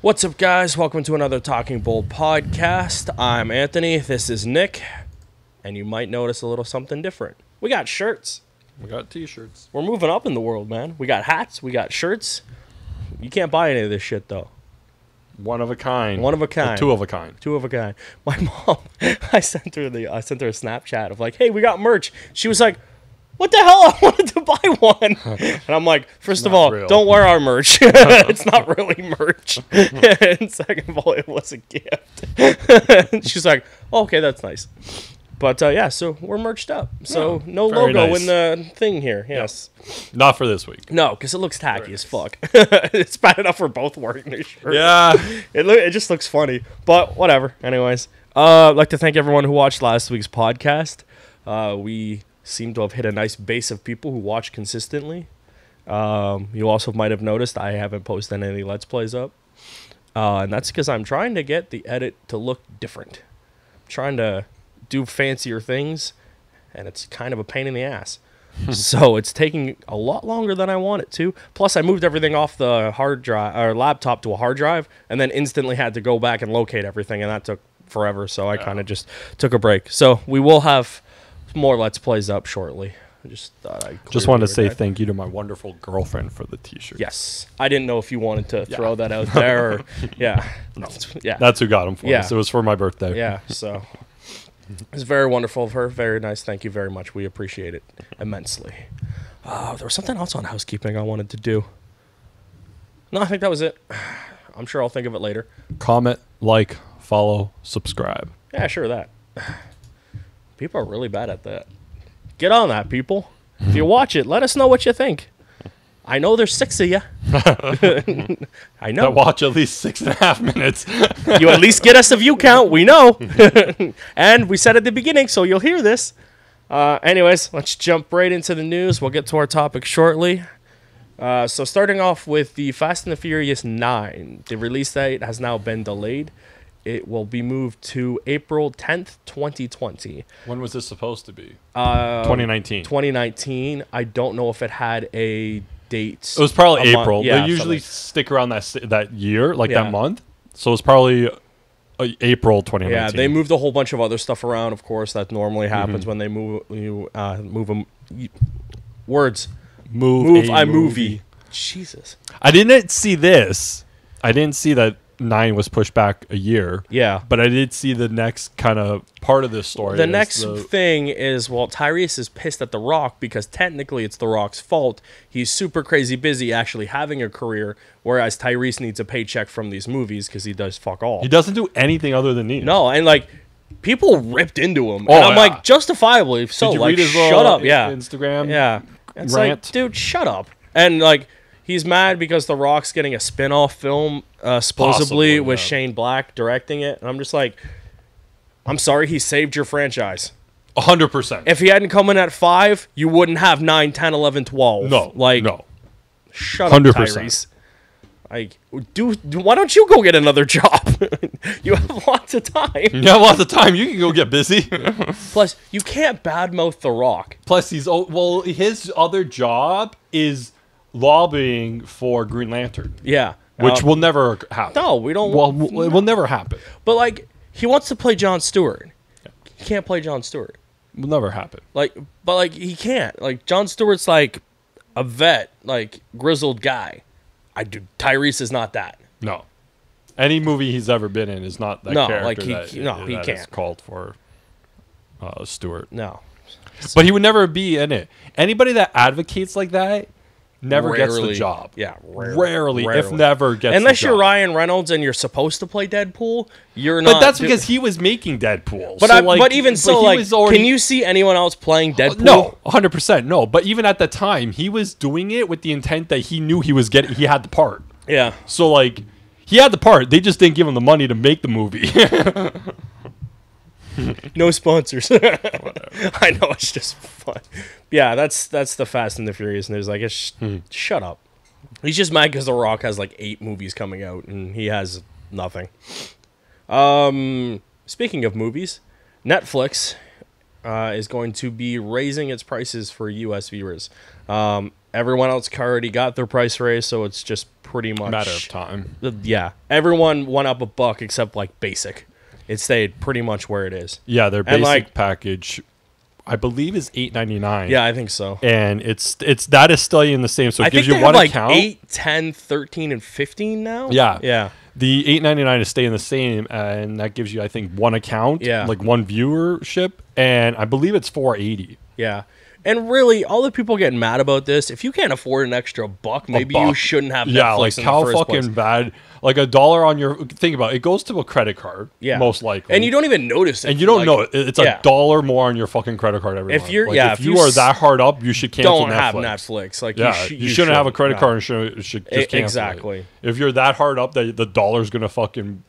What's up, guys? Welcome to another Talking Bull podcast. I'm Anthony. This is Nick. And you might notice a little something different. We got shirts. We got t-shirts. We're moving up in the world, man. We got hats. We got shirts. You can't buy any of this shit, though. One of a kind. One of a kind. Or two of a kind. Two of a kind. My mom, I sent her a Snapchat of like, hey, we got merch. She was like, what the hell? I wanted to buy one. And I'm like, first of all, don't wear our merch. It's not really merch. And second of all, it was a gift. She's like, oh, okay, that's nice. But yeah, so we're merched up. So no logo in the thing here. Yes. Not for this week. No, because it looks tacky as fuck. It's bad enough we're both wearing this shirt. Yeah. It just looks funny. But whatever. Anyways, I'd like to thank everyone who watched last week's podcast. We seem to have hit a nice base of people who watch consistently. You also might have noticed I haven't posted any Let's Plays up. And that's because I'm trying to get the edit to look different. I'm trying to do fancier things, and it's kind of a pain in the ass. So it's taking a lot longer than I want it to. Plus, I moved everything off the hard drive or laptop to a hard drive, and then instantly had to go back and locate everything, and that took forever. So I kind of just took a break. So we will have more Let's Plays up shortly. I just thought I just wanted to say thank you to my wonderful girlfriend for the t-shirt. Yes, I didn't know if you wanted to throw that out there. Or, yeah, no. Yeah, that's who got them for us. It was for my birthday. Yeah, so. It's very wonderful of her. Very nice. Thank you very much. We appreciate it immensely. There was something else on housekeeping I wanted to do. No, I think that was it. I'm sure I'll think of it later. Comment, like, follow, subscribe. Yeah, sure, that. People are really bad at that. Get on that, people. If you watch it, let us know what you think. I know there's 6 of you. I know. That watch at least 6.5 minutes. You at least get us a view count. We know. And we said at the beginning, so you'll hear this. Anyways, let's jump right into the news. We'll get to our topic shortly. So starting off with the Fast and the Furious 9. The release date has now been delayed. It will be moved to April 10th, 2020. When was this supposed to be? 2019. 2019. I don't know if it had a date. It was probably April. Yeah, they usually stick around that year, like that month. So it's probably April 2019. Yeah, they moved a whole bunch of other stuff around. Of course, that normally happens when they move a movie. Jesus. I didn't see this. I didn't see that 9 was pushed back a year. Yeah. But I did see the next kind of part of this story. The next thing is, well, Tyrese is pissed at The Rock because technically it's The Rock's fault. He's super crazy busy actually having a career, whereas Tyrese needs a paycheck from these movies because he does fuck all. He doesn't do anything other than these. No, and like, people ripped into him. And I'm like, justifiably so. Did you like, read his shut up. Yeah. Instagram It's rant? like, dude, shut up. And like, he's mad because The Rock's getting a spin-off film, supposedly, with Shane Black directing it. And I'm just like, I'm sorry, he saved your franchise. 100%. If he hadn't come in at 5, you wouldn't have 9, 10, 11, 12. No. Like, no. Shut up, 100%. Tyrese. Like, why don't you go get another job? You have lots of time. You have lots of time. You can go get busy. Plus, you can't badmouth The Rock. Plus, his other job is lobbying for Green Lantern. Yeah. Which will never happen. No, we don't. Well, it will never happen. But, like, he wants to play Jon Stewart. Yeah. He can't play Jon Stewart. Will never happen. But he can't. Like, Jon Stewart's, like, a vet, like, grizzled guy. Tyrese is not that. No. Any movie he's ever been in is not that character he can't. Is called for Stewart. No. But he would never be in it. Anybody that advocates like that never gets the job. Yeah, rarely, if never gets Unless the job. You're Ryan Reynolds and you're supposed to play Deadpool, you're not. But that's because he was making Deadpool. But can you see anyone else playing Deadpool? No, 100% no. But even at the time, he was doing it with the intent that he knew he had the part. Yeah. So, like, he had the part. They just didn't give him the money to make the movie. No sponsors. I know, it's just fun. Yeah, that's the Fast and the Furious news. Like, shut up. He's just mad because The Rock has like 8 movies coming out and he has nothing. Speaking of movies, Netflix is going to be raising its prices for U.S. viewers. Everyone else already got their price raise, so it's just pretty much Matter of time. Yeah, everyone went up a buck except like basic. It stayed pretty much where it is. Yeah, their And, basic like, package, I believe, is $8.99. Yeah, I think so. And it's that is still in the same. So it I gives think you they one have like account. 8, 10, 13, and 15 now. Yeah. Yeah. The $8.99 is staying the same, and that gives you, I think, one account, Yeah. like one viewership, and I believe it's $4.80. Yeah. And really, all the people getting mad about this, if you can't afford an extra buck, maybe you shouldn't have Netflix Yeah, like in how the first fucking place. bad. Like $1 on your, think about it, it goes to a credit card, Yeah. most likely. And you don't even notice it. And you don't like, know it. It's yeah. $1 more on your fucking credit card every If month. you're- Like, yeah, if if you you are s- that hard up, you should cancel Don't Netflix. have Netflix. Like, Yeah, you shouldn't have a credit card and should just cancel exactly. it. If you're that hard up that the dollar's going to fucking,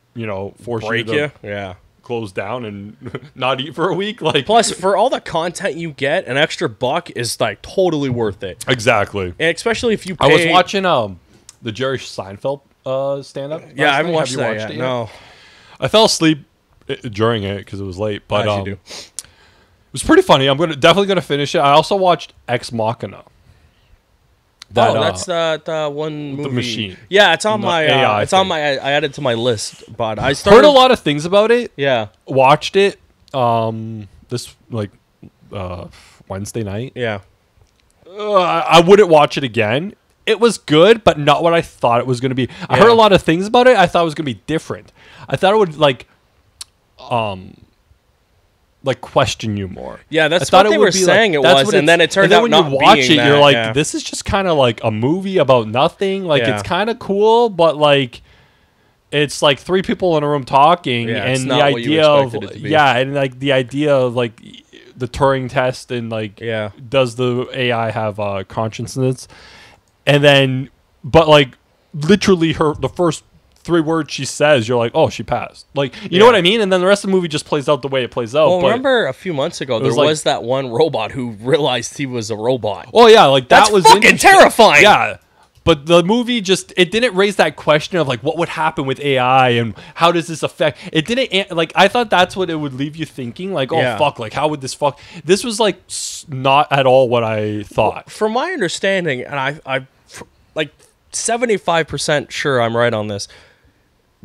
force Break you to Yeah. close down and not eat for a week. Like, Plus, for all the content you get, an extra buck is like totally worth it. exactly. And especially if you pay. I was watching the Jerry Seinfeld stand up. Yeah, I haven't watched that yet. No. I fell asleep during it because it was late, but As you do. it was pretty funny. I'm definitely gonna finish it. I also watched Ex Machina. That's the one movie. The machine. Yeah, it's on The my. AI It's on thing. my. I added it to my list, but I started. Heard a lot of things about it. Yeah. Watched it this Wednesday night. Yeah. I wouldn't watch it again. It was good, but not what I thought it was going to be. I heard a lot of things about it. I thought it was going to be different. I thought it would question you more. Yeah, that's I thought what they would were be saying it that's was, what and then it turned then out when not you watch being it, you're that, like, yeah. this is just kind of like a movie about nothing. Like Yeah. it's kind of cool, but like it's like three people in a room talking, Yeah, it's and not the what you idea of expected it to be. and like the idea of like the Turing test and like does the AI have consciousness, and then but like literally the first 3 words she says, you're like, oh, she passed. Like, you know what I mean? And then the rest of the movie just plays out the way it plays out. Well, but remember a few months ago, there was that one robot who realized he was a robot. Oh, yeah. Like, That's that was fucking terrifying. Yeah. But the movie it didn't raise that question of, like, what would happen with AI and how does this affect... It didn't... Like, I thought that's what it would leave you thinking. Like, oh, fuck. Like, how would this fuck... This was, like, not at all what I thought. From my understanding, and I like 75% sure I'm right on this,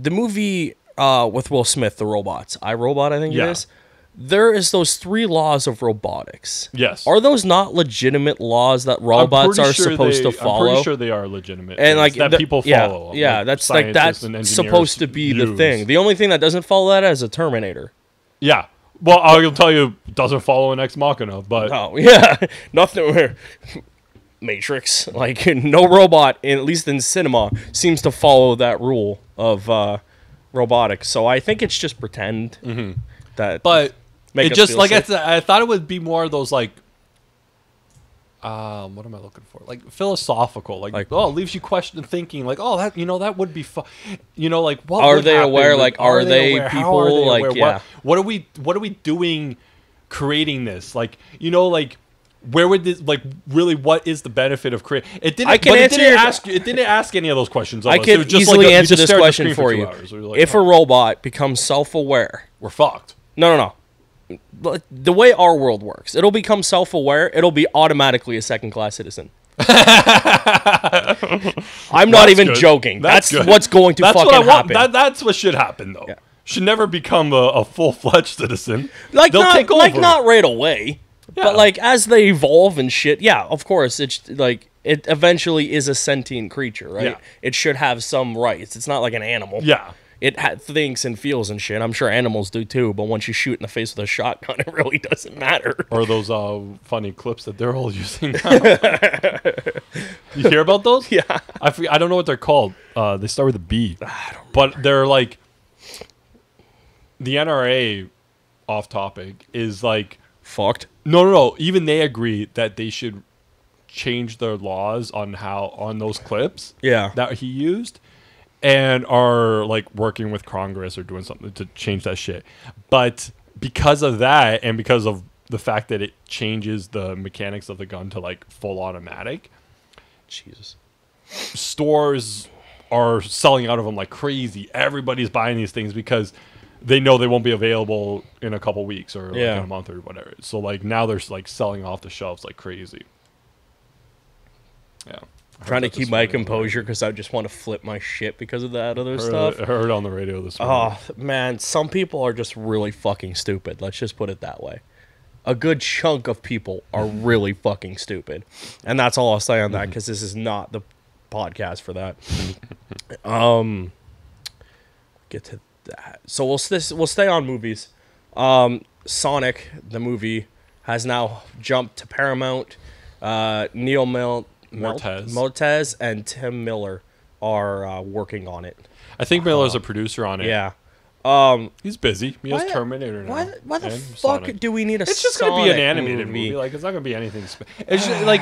the movie with Will Smith, The Robots, iRobot, I think it is, there is those 3 laws of robotics. Yes. Are those not legitimate laws that robots are supposed to follow? I'm pretty sure they are legitimate. And like that people follow. Yeah, like that's like that's supposed to be the thing. The only thing that doesn't follow that is a Terminator. Yeah. Well, I'll tell you, it doesn't follow an Ex Machina, but... Oh, yeah. Nothing... Matrix. Like, no robot, at least in cinema, seems to follow that rule of robotics. So I think it's just pretend that... But make it us just, feel like, safe. I thought it would be more of those, like... what am I looking for? Like, philosophical. Like oh, it leaves you question thinking. Like, oh, that, that would be fun. Like, what are would they happen? aware? Like, are they aware? people? How are they like, aware? yeah. What are we doing creating this? Like, like... Where would this, like, really, what is the benefit of creating? It didn't. I can but answer it didn't ask any of those questions. I can easily answer this question for you. If a robot becomes self-aware, we're fucked. No. The way our world works, it'll become self-aware. It'll be automatically a second-class citizen. I'm not even joking. That's what's going to fucking happen. That's what should happen, though. Yeah. Should never become a full-fledged citizen. Like, they'll take over. Like, not right away. Yeah. But, like, as they evolve and shit, yeah, of course, it's, like, it eventually is a sentient creature, right? Yeah. It should have some rights. It's not like an animal. Yeah. It thinks and feels and shit. I'm sure animals do, too, but once you shoot in the face with a shotgun, it really doesn't matter. Or those funny clips that they're all using now. You hear about those? Yeah. I don't know what they're called. They start with a B. But they're, like... The NRA, off topic, is, like... Fucked. No. Even they agree that they should change their laws on those clips that he used, and are like working with Congress or doing something to change that shit. But because of that, and because of the fact that it changes the mechanics of the gun to like full automatic, Jesus, stores are selling out of them like crazy. Everybody's buying these things because they know they won't be available in a couple weeks or like in a month or whatever. So like now they're like selling off the shelves like crazy. Yeah. trying to keep my composure because I just want to flip my shit because of that other stuff. I heard on the radio this morning. Oh, man, some people are just really fucking stupid. Let's just put it that way. A good chunk of people are really fucking stupid. And that's all I'll say on that because this is not the podcast for that. Get to that. So we'll stay on movies. Sonic, the movie, has now jumped to Paramount. Neil Montez and Tim Miller are working on it. I think Miller's a producer on it. Yeah. He's busy. He has Terminator now. Why the fuck do we need a It's just going to be an animated movie. Like, it's not going to be anything. It's just, like,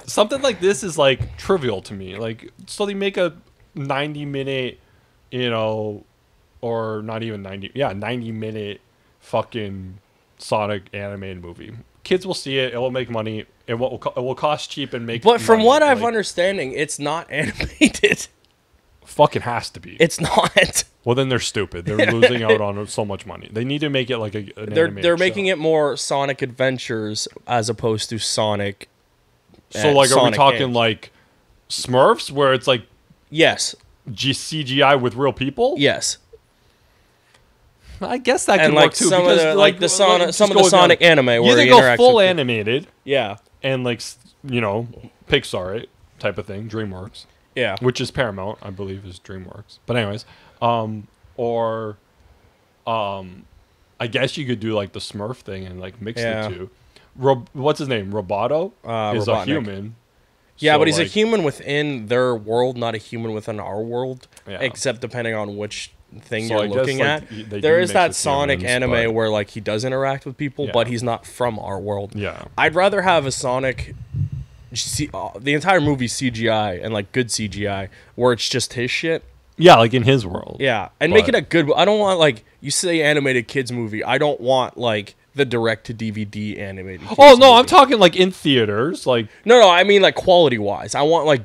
something like this is, like, trivial to me. Like, so they make a 90-minute, or not even 90-minute fucking Sonic animated movie. Kids will see it. It will make money. It will cost cheap and make. But from what I've understanding, it's not animated. Fucking has to be. It's not. Well, then they're stupid. They're losing out on so much money. They need to make it like an They're making it more Sonic Adventures as opposed to Sonic. So like, Sonic are we talking games. like Smurfs, where it's like yes, CGI with real people? Yes. I guess that could and work like too. Some because of the, like some of the Sonic anime where you he go interacts full with animated, yeah, and like Pixar type of thing, DreamWorks, yeah, which is Paramount, I believe, is DreamWorks. But anyways, I guess you could do like the Smurf thing and like mix the two. What's his name? Roboto is Robotnik. a human. Yeah, so but he's like, a human within their world, not a human within our world. Yeah. Except depending on which thing So you're I guess, looking like, at. they There do is mix that with Sonic humans, anime but- where like he does interact with people, Yeah. but he's not from our world. Yeah. I'd rather have a Sonic, the entire movie CGI and like good CGI where it's just his shit. Yeah, like in his world. Yeah, and make it a good. I don't want like you say animated kids movie. I don't want like the direct to DVD animated. Kids Oh no, movie. I'm talking like in theaters, like No, I mean like quality wise. I want like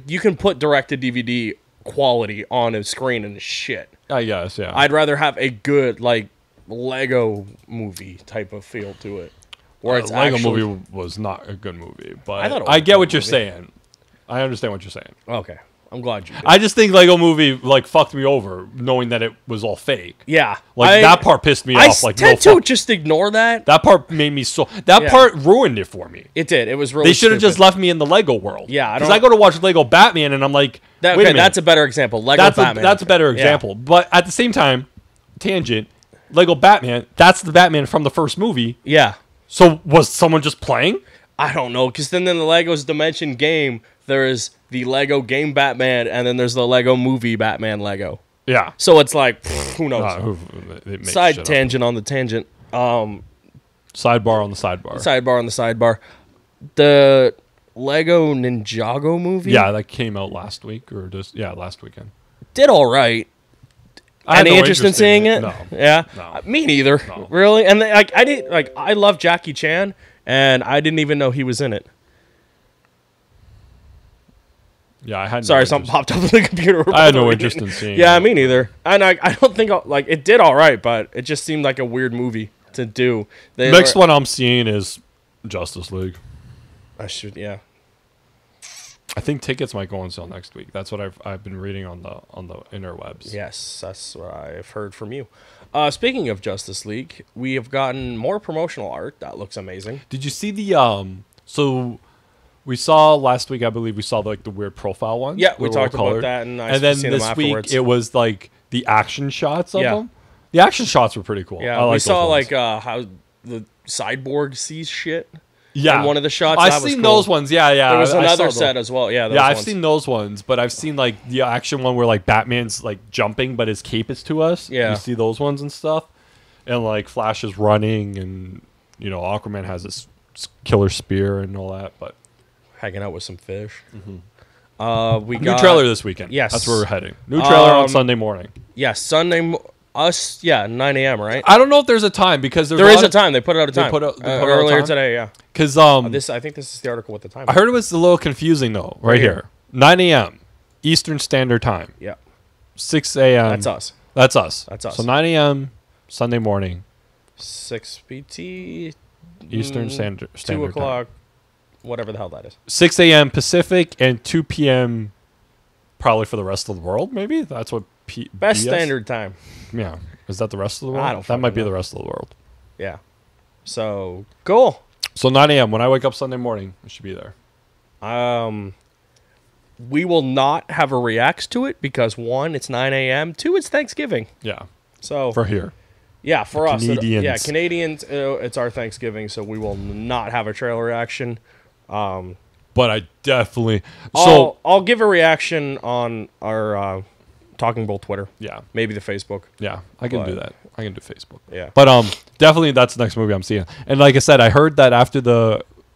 you can put direct to DVD quality on a screen and shit. I guess, yeah. I'd rather have a good like Lego movie type of feel to it, where it's Lego actually movie was not a good movie, but I thought it was I a get good what you're movie. saying. I understand what you're saying. Okay. I'm glad you did. I just think Lego movie like fucked me over, knowing that it was all fake. Yeah, Like that part pissed me off. Like tend to just ignore that. That part made me so. That part ruined it for me. It did. It was really. They should have stupid. just left me in the Lego world. Yeah, because I go to watch Lego Batman and I'm like, wait a minute, that's a better example. Lego Batman. That's a better example. But at the same time, tangent. Lego Batman. That's the Batman from the first movie. Yeah. So was someone just playing? I don't know, because then in the Legos Dimension game, there is the Lego game Batman, and then there's the Lego movie Batman Lego. Yeah. So it's like, who knows? Side tangent on the tangent. Sidebar on the sidebar. Sidebar on the sidebar. The Lego Ninjago movie? Yeah, that came out last week, or just, last weekend. Did all right. Any interest in seeing it? No. Yeah. No. Me neither. No. Really? And I love Jackie Chan, and I didn't even know he was in it. Yeah, I had. Sorry, something popped up on the computer. I had no interest in seeing. Yeah, me neither. And I don't think it did all right, but it just seemed like a weird movie to do. Next one I'm seeing is Justice League. Yeah. I think tickets might go on sale next week. That's what I've been reading on the interwebs. Yes, that's what I've heard from you. Speaking of Justice League, we have gotten more promotional art that looks amazing. Did you see the So we saw last week, I believe we saw like the weird profile one. Yeah, we talked about that, and then this week it was like the action shots of them. The action shots were pretty cool. Yeah, we saw like how the Cyborg sees shit. Yeah, in one of the shots. I've seen those ones. Yeah. There was another set as well. Yeah, I've seen those ones, but I've seen like the action one where like Batman's like jumping, but his cape is to us. Yeah, you see those ones and stuff, and like Flash is running, and Aquaman has this killer spear and all that, but hanging out with some fish. Mm-hmm. We got new trailer this weekend. Yes, that's where we're heading. New trailer on Sunday morning. Yes, Sunday. 9 a.m. right? I don't know if there's a time because there is a time. They put it out of time. They put it earlier today. Yeah, because I think this is the article with the time. I heard it was a little confusing though. Right here, 9 a.m. Eastern Standard Time. Yeah, 6 a.m. That's us. That's us. That's us. So 9 a.m. Sunday morning. 6 PT. Eastern Standard 2 o'clock. whatever the hell that is. 6 a.m. Pacific and 2 p.m. probably for the rest of the world, maybe? That's what Best standard time. Yeah. Is that the rest of the world? I don't That might be know. the rest of the world. Yeah. So, cool. So 9 a.m. when I wake up Sunday morning, I should be there. We will not have a reacts to it because 1, it's 9 a.m. 2, it's Thanksgiving. Yeah. So For here. Yeah, for us. Canadians. Canadians, it's our Thanksgiving, so we will not have a trailer reaction. But I definitely... I'll give a reaction on our TalkingBull Twitter. Yeah. Maybe the Facebook. Yeah, I can do that. I can do Facebook. Yeah. But definitely that's the next movie I'm seeing. And like I said, I heard that after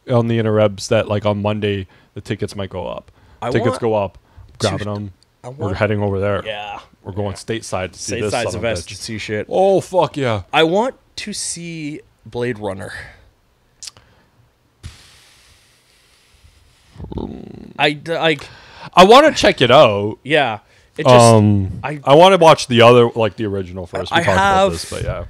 on the interwebs that like on Monday the tickets might go up. Tickets go up. Grabbing them. We're heading over there. Yeah. We're going stateside to see this. Stateside's the best to see shit. Oh, fuck yeah. I want to see Blade Runner. I want to check it out. Yeah. It just, I want to watch the other, like the original first. We talked about this, but yeah.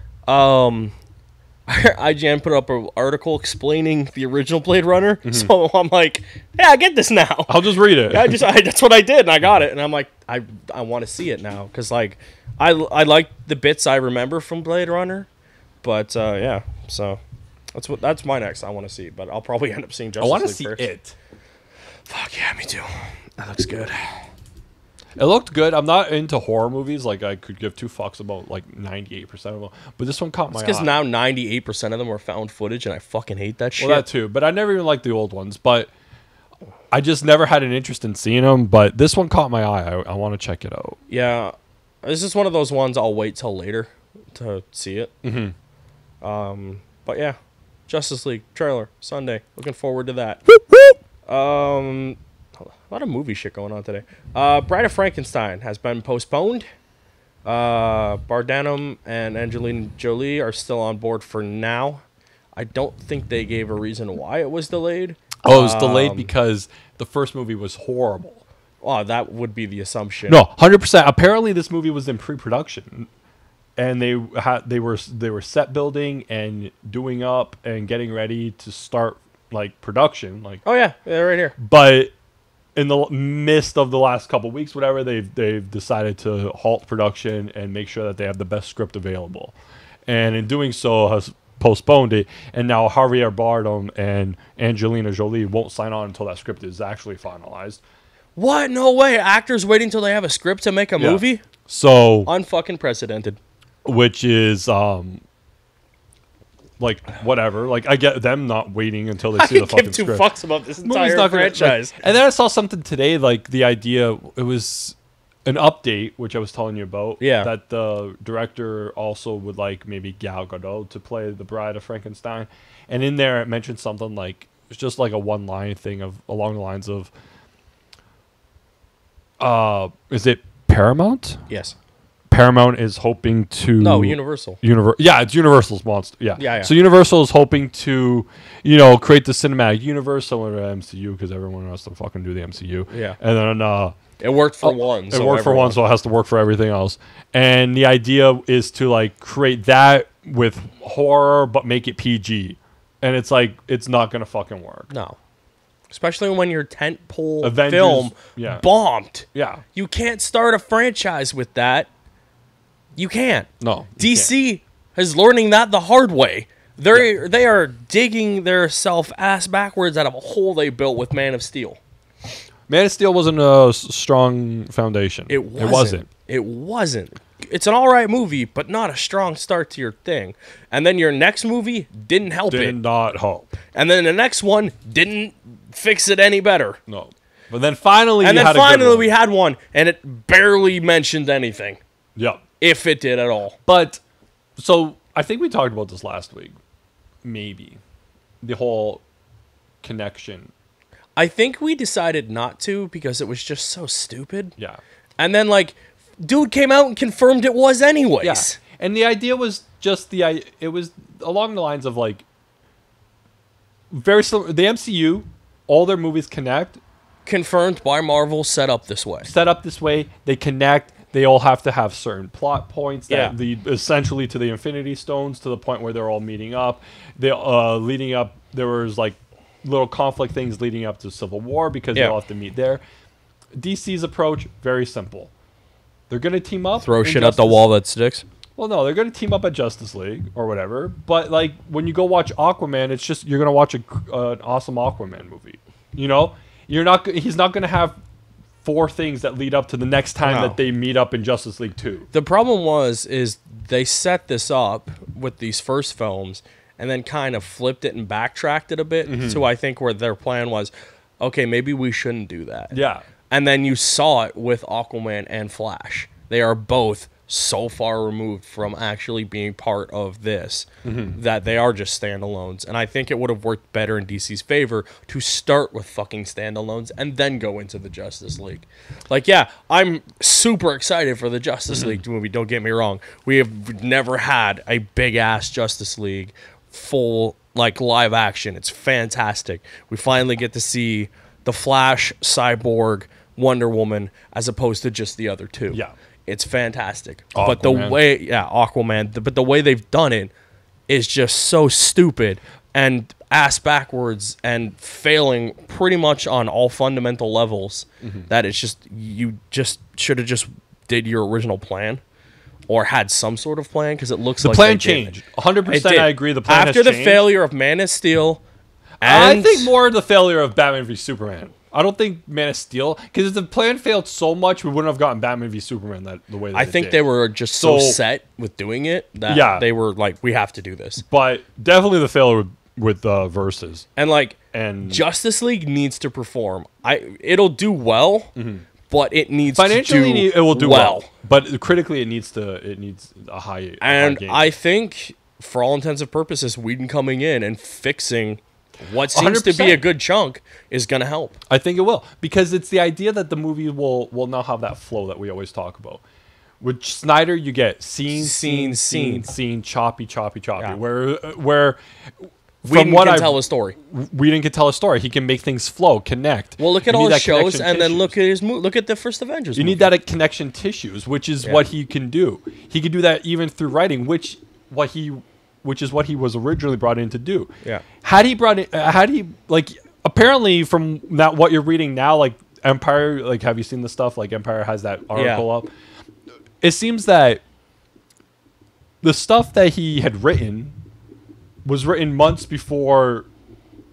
IGN put up an article explaining the original Blade Runner, so I'm like, yeah, I get this now. I'll just read it. That's what I did, and I got it, and I'm like, I want to see it now because like I like the bits I remember from Blade Runner, but yeah, so that's my next I want to see, but I'll probably end up seeing Justice League first. I want to see it. Fuck yeah, me too. That looks good. It looked good. I'm not into horror movies. Like, I could give two fucks about, like, 98% of them. But this one caught my eye. Because now 98% of them are found footage, and I fucking hate that shit. Well, that too. But I never even liked the old ones. But I just never had an interest in seeing them. But this one caught my eye. I want to check it out. Yeah. This is one of those ones I'll wait till later to see it. But, yeah. Justice League trailer, Sunday. Looking forward to that. A lot of movie shit going on today. Bride of Frankenstein has been postponed. Bardem and Angelina Jolie are still on board for now. I don't think they gave a reason why it was delayed. Oh, it was delayed because the first movie was horrible. Oh, that would be the assumption. No, 100%. Apparently, this movie was in pre-production, and they were set building and doing up and getting ready to start like production. Like, oh yeah, they're right here. But in the midst of the last couple of weeks, whatever, they've decided to halt production and make sure that they have the best script available, and in doing so has postponed it. And now Javier Bardem and Angelina Jolie won't sign on until that script is actually finalized. What? No way! Actors waiting until they have a script to make a movie? So unfucking precedented. Which is like whatever. Like I get them not waiting until they see the fucking script. I give two fucks about this entire franchise. And then I saw something today, like the idea. It was an update, which I was telling you about. Yeah. That the director also would like maybe Gal Gadot to play the Bride of Frankenstein, and in there it mentioned something like it's just like a one-line thing along the lines of, is it Paramount? Yes. Paramount is hoping to... No, Universal. Yeah, it's Universal's monster. Yeah. Yeah. So Universal is hoping to, create the cinematic universe similar to MCU because everyone has to fucking do the MCU. Yeah. And then... it worked for one. It worked for one, so it has to work for everything else. And the idea is to, like, create that with horror but make it PG. And it's like, it's not going to fucking work. No. Especially when your tentpole Avengers, film bombed. Yeah. You can't start a franchise with that. You can't. No. DC is learning that the hard way. They are digging their ass backwards out of a hole they built with Man of Steel. Man of Steel wasn't a strong foundation. It wasn't. It's an all right movie, but not a strong start to your thing. And then your next movie didn't help it. Did not help. And then the next one didn't fix it any better. No. But then finally we had one, and it barely mentioned anything. Yep. If it did at all. But, so, I think we talked about this last week. Maybe. The whole connection. I think we decided not to because it was just so stupid. Yeah. And then, like, dude came out and confirmed it was anyways. Yeah. And the idea was just it was along the lines of, like, very similar. The MCU, all their movies connect. Confirmed by Marvel, set up this way. They connect. They all have to have certain plot points that lead essentially to the Infinity Stones, to the point where they're all meeting up. Leading up, there was like little conflict things leading up to Civil War because they'll have to meet there. DC's approach, very simple. They're going to team up. Throw shit at the wall that sticks. Well, no, they're going to team up at Justice League or whatever. But like when you go watch Aquaman, it's just you're going to watch an awesome Aquaman movie. You know, he's not going to have 4 things that lead up to the next time that they meet up in Justice League 2. The problem is they set this up with these first films and then kind of flipped it and backtracked it a bit to I think where their plan was, okay, maybe we shouldn't do that. Yeah. And then you saw it with Aquaman and Flash. They are both so far removed from actually being part of this that they are just standalones. And I think it would have worked better in DC's favor to start with fucking standalones and then go into the Justice League. Like, yeah, I'm super excited for the Justice League movie, don't get me wrong. We have never had a big-ass Justice League full, like, live action. It's fantastic. We finally get to see the Flash, Cyborg, Wonder Woman, as opposed to just the other 2. Yeah. It's fantastic. Aquaman. But the way, Aquaman, but the way they've done it is just so stupid and ass backwards and failing pretty much on all fundamental levels that it's just, you just should have just did your original plan or had some sort of plan because it looks like the plan changed. 100% I agree. The plan after has changed. The failure of Man of Steel. I think more the failure of Batman v Superman. I don't think Man of Steel, because if the plan failed so much, we wouldn't have gotten Batman v Superman the way that I think they were just so set with doing it that they were like, we have to do this. But definitely the failure with Versus. And Justice League needs to perform. It'll do well, but it needs financially to do it will do well. But critically, it needs a high. And high I think, for all intents and purposes, Whedon coming in and fixing what seems 100%. To be a good chunk is going to help. I think it will, because it's the idea that the movie will now have that flow that we always talk about. With Snyder, you get scene, choppy. Yeah. Where Whedon can tell a story. Whedon can tell a story. He can make things flow, connect. Well, look at all his shows, and then look at the first Avengers. You need that connection tissues, which is what he can do. He can do that even through writing, which is what he was originally brought in to do. Yeah. Apparently from what you're reading now, like Empire, like have you seen the stuff? Like Empire has that article up. It seems that the stuff that he had written was written months before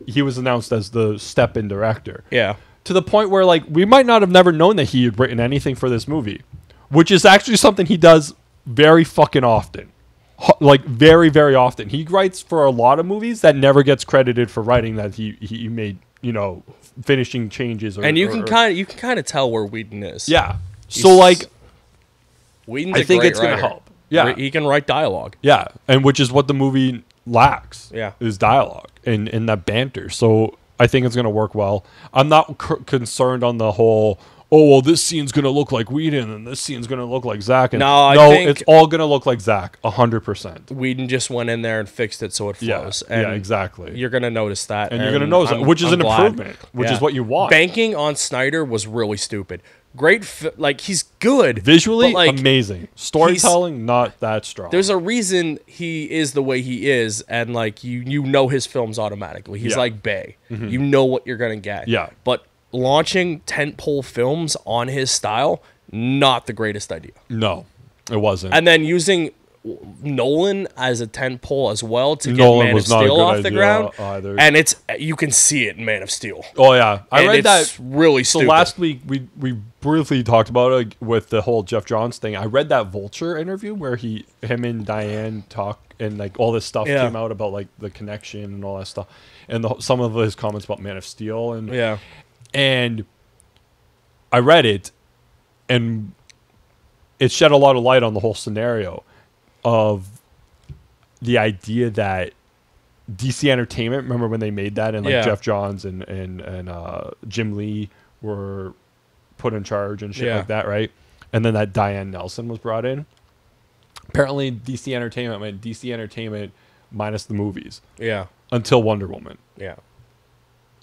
he was announced as the step-in director. Yeah. To the point where like we might not have never known that he had written anything for this movie, which is actually something he does very fucking often. Like very, very often. He writes for a lot of movies that never gets credited for writing that he made, finishing changes. And you can kind of tell where Whedon is. Yeah. Whedon's I think it's going to help. Yeah. He can write dialogue. Yeah. And which is what the movie lacks. Yeah. Is dialogue and that banter. So I think it's going to work well. I'm not concerned on the whole, this scene's going to look like Whedon and this scene's going to look like Zack. No, it's all going to look like Zack, 100%. Whedon just went in there and fixed it so it flows. Yeah, exactly. You're going to notice that. And you're going to notice that, which is an improvement, which is what you want. Banking on Snyder was really stupid. Great, he's good. Visually, amazing. Storytelling, not that strong. There's a reason he is the way he is, and you know his films automatically. He's like Bay. You know what you're going to get. Yeah. But launching tentpole films on his style, not the greatest idea. No, it wasn't. And then using Nolan as a tentpole as well to get Man of Steel off the ground either. And you can see it in Man of Steel. Oh yeah, I read that really stupid. So last week we briefly talked about it with the whole Jeff Johns thing. I read that Vulture interview where him and Diane talk and like all this stuff came out about like the connection and all that stuff, and some of his comments about Man of Steel and I read it, and it shed a lot of light on the whole scenario of the idea that DC Entertainment, remember when they made that, and like Jeff Johns and Jim Lee were put in charge and shit like that, right? And then that Diane Nelson was brought in. Apparently DC Entertainment meant DC Entertainment minus the movies. Yeah. Until Wonder Woman. Yeah.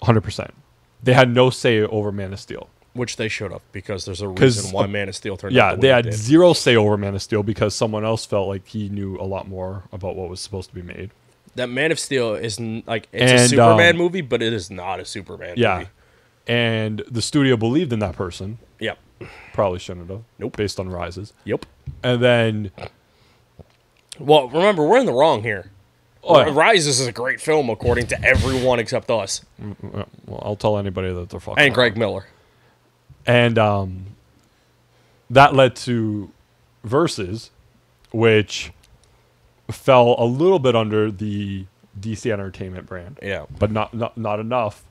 100%. They had no say over Man of Steel. Which they should have, because there's a reason why Man of Steel turned out the way they had it did. Zero say over Man of Steel because someone else felt like he knew a lot more about what was supposed to be made. that Man of Steel is like it's a Superman movie, but it is not a Superman movie. And the studio believed in that person. Yep. Probably shouldn't have. Nope. Based on Rises. Yep. And then... Well, remember, we're in the wrong here. Rises is a great film according to everyone except us. Well, I'll tell anybody that they're fucking And Greg Miller. And that led to Versus, which fell a little bit under the DC Entertainment brand. Yeah. But not enough.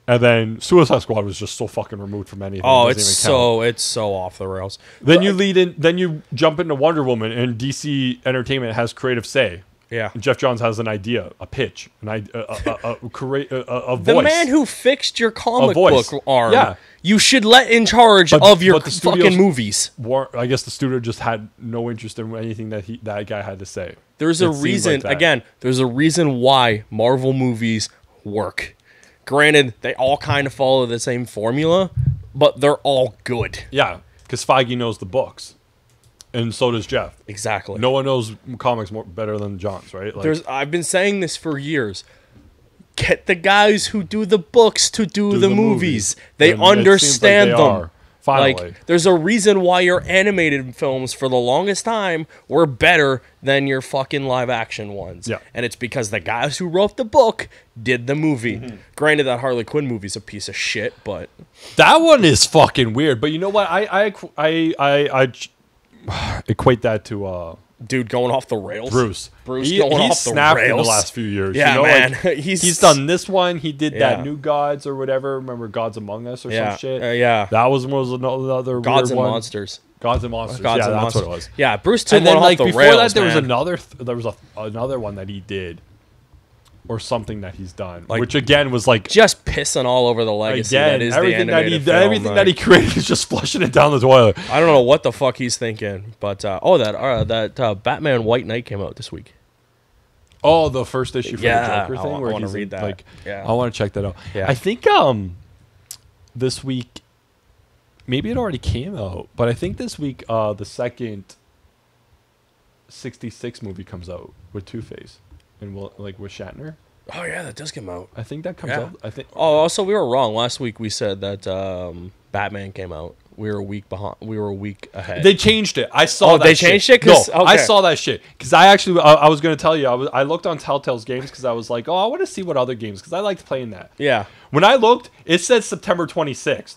And then Suicide Squad was just so fucking removed from anything. Oh, it's so off the rails. Then you jump into Wonder Woman, and DC Entertainment has creative say. Yeah. And Jeff Johns has an idea, a pitch, a voice. The man who fixed your comic book arm. Yeah. You should let in charge of your fucking movies. I guess the studio just had no interest in anything that guy had to say. There's a reason, there's a reason why Marvel movies work. Granted, they all kind of follow the same formula, but they're all good. Yeah, because Feige knows the books. And so does Jeff. Exactly. No one knows comics better than Johns, right? I've been saying this for years. Get the guys who do the books to do the movies. They understand them. Finally. There's a reason why your animated films for the longest time were better than your fucking live action ones. Yeah. And it's because the guys who wrote the book did the movie. Mm-hmm. Granted, that Harley Quinn movie's a piece of shit, but that one is fucking weird. But you know what? I equate that to dude going off the rails. Bruce going off the rails. He's snapped in the last few years. Yeah, man. He's done this one. He did that New Gods or whatever. Remember Gods Among Us or some shit? Yeah. That was another Gods weird and one. Monsters. Gods and Monsters. Gods and Monsters. What it was. Yeah, Bruce took one off the rails, before that, there man. was another one that he did. Or something that he's done, which again was just pissing all over the legacy. That is everything that he created is just flushing it down the toilet. I don't know what the fuck he's thinking, but that Batman White Knight came out this week. Oh, the first issue for the Joker thing. I want to read that. I want to check that out. Yeah. I think this week, maybe it already came out, but I think this week the second 66 movie comes out with Two-Face. And with Shatner. Oh yeah, that does come out. I think that comes out. I think. Oh, also we were wrong last week. We said that Batman came out. We were a week behind. We were a week ahead. They changed it. I saw. They changed it. I saw that shit because I was going to tell you. I looked on Telltale Games because I was like, I want to see what other games because I liked playing that. Yeah. When I looked, it said September 26th.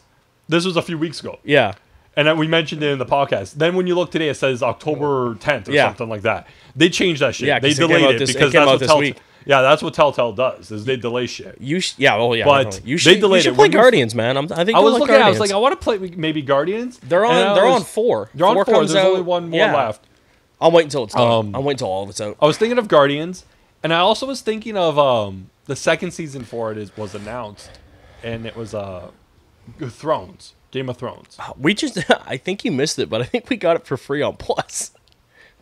This was a few weeks ago. Yeah. And then we mentioned it in the podcast. Then when you look today, it says October 10th or something like that. They changed that shit. Yeah, they delayed it because that's what Telltale. Yeah, that's what Telltale does. Is they delay shit. But you should play Guardians, man. I was looking. I was like, I want to play maybe Guardians. They're on 4. They're on 4. There's only one more left. I'll wait until it's done. I'll wait until all of it's out. I was thinking of Guardians, and I also was thinking of the second season for it was announced, and it was Thrones. Game of Thrones. I think you missed it, but I think we got it for free on Plus.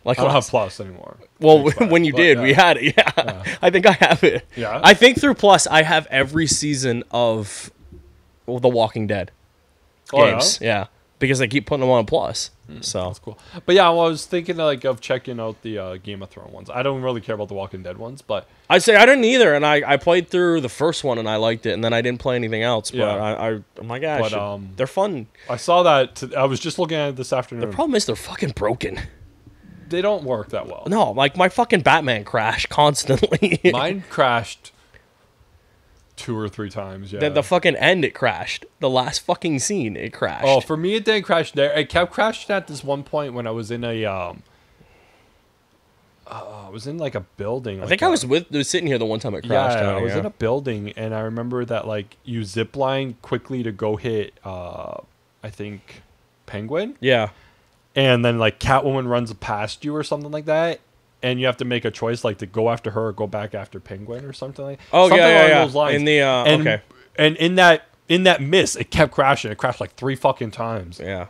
I don't have Plus anymore. Well, when you did, we had it. Yeah. I think I have it. Yeah. I think through Plus, I have every season of The Walking Dead games. Yeah, because they keep putting them on Plus. So that's cool. But yeah, I was thinking of checking out the Game of Thrones ones. I don't really care about the Walking Dead ones, but I didn't either. And I played through the first one and I liked it, and then I didn't play anything else. But I'm like, they're fun. I saw that. I was just looking at it this afternoon. The problem is they're fucking broken. They don't work that well. No, like my fucking Batman crashed constantly. Mine crashed 2 or 3 times. Yeah. The fucking end, it crashed. The last fucking scene, it crashed. Oh, for me, it didn't crash there. It kept crashing at this one point when I was in a I was in like a building. I think I was sitting here the one time it crashed. Yeah, I was in a building, and I remember that like you zip line quickly to go hit. I think Penguin. Yeah. And then like Catwoman runs past you or something like that, and you have to make a choice like to go after her or go back after Penguin or something like. Oh something along those lines. In the okay. And in that miss, it kept crashing. It crashed like 3 fucking times. Yeah.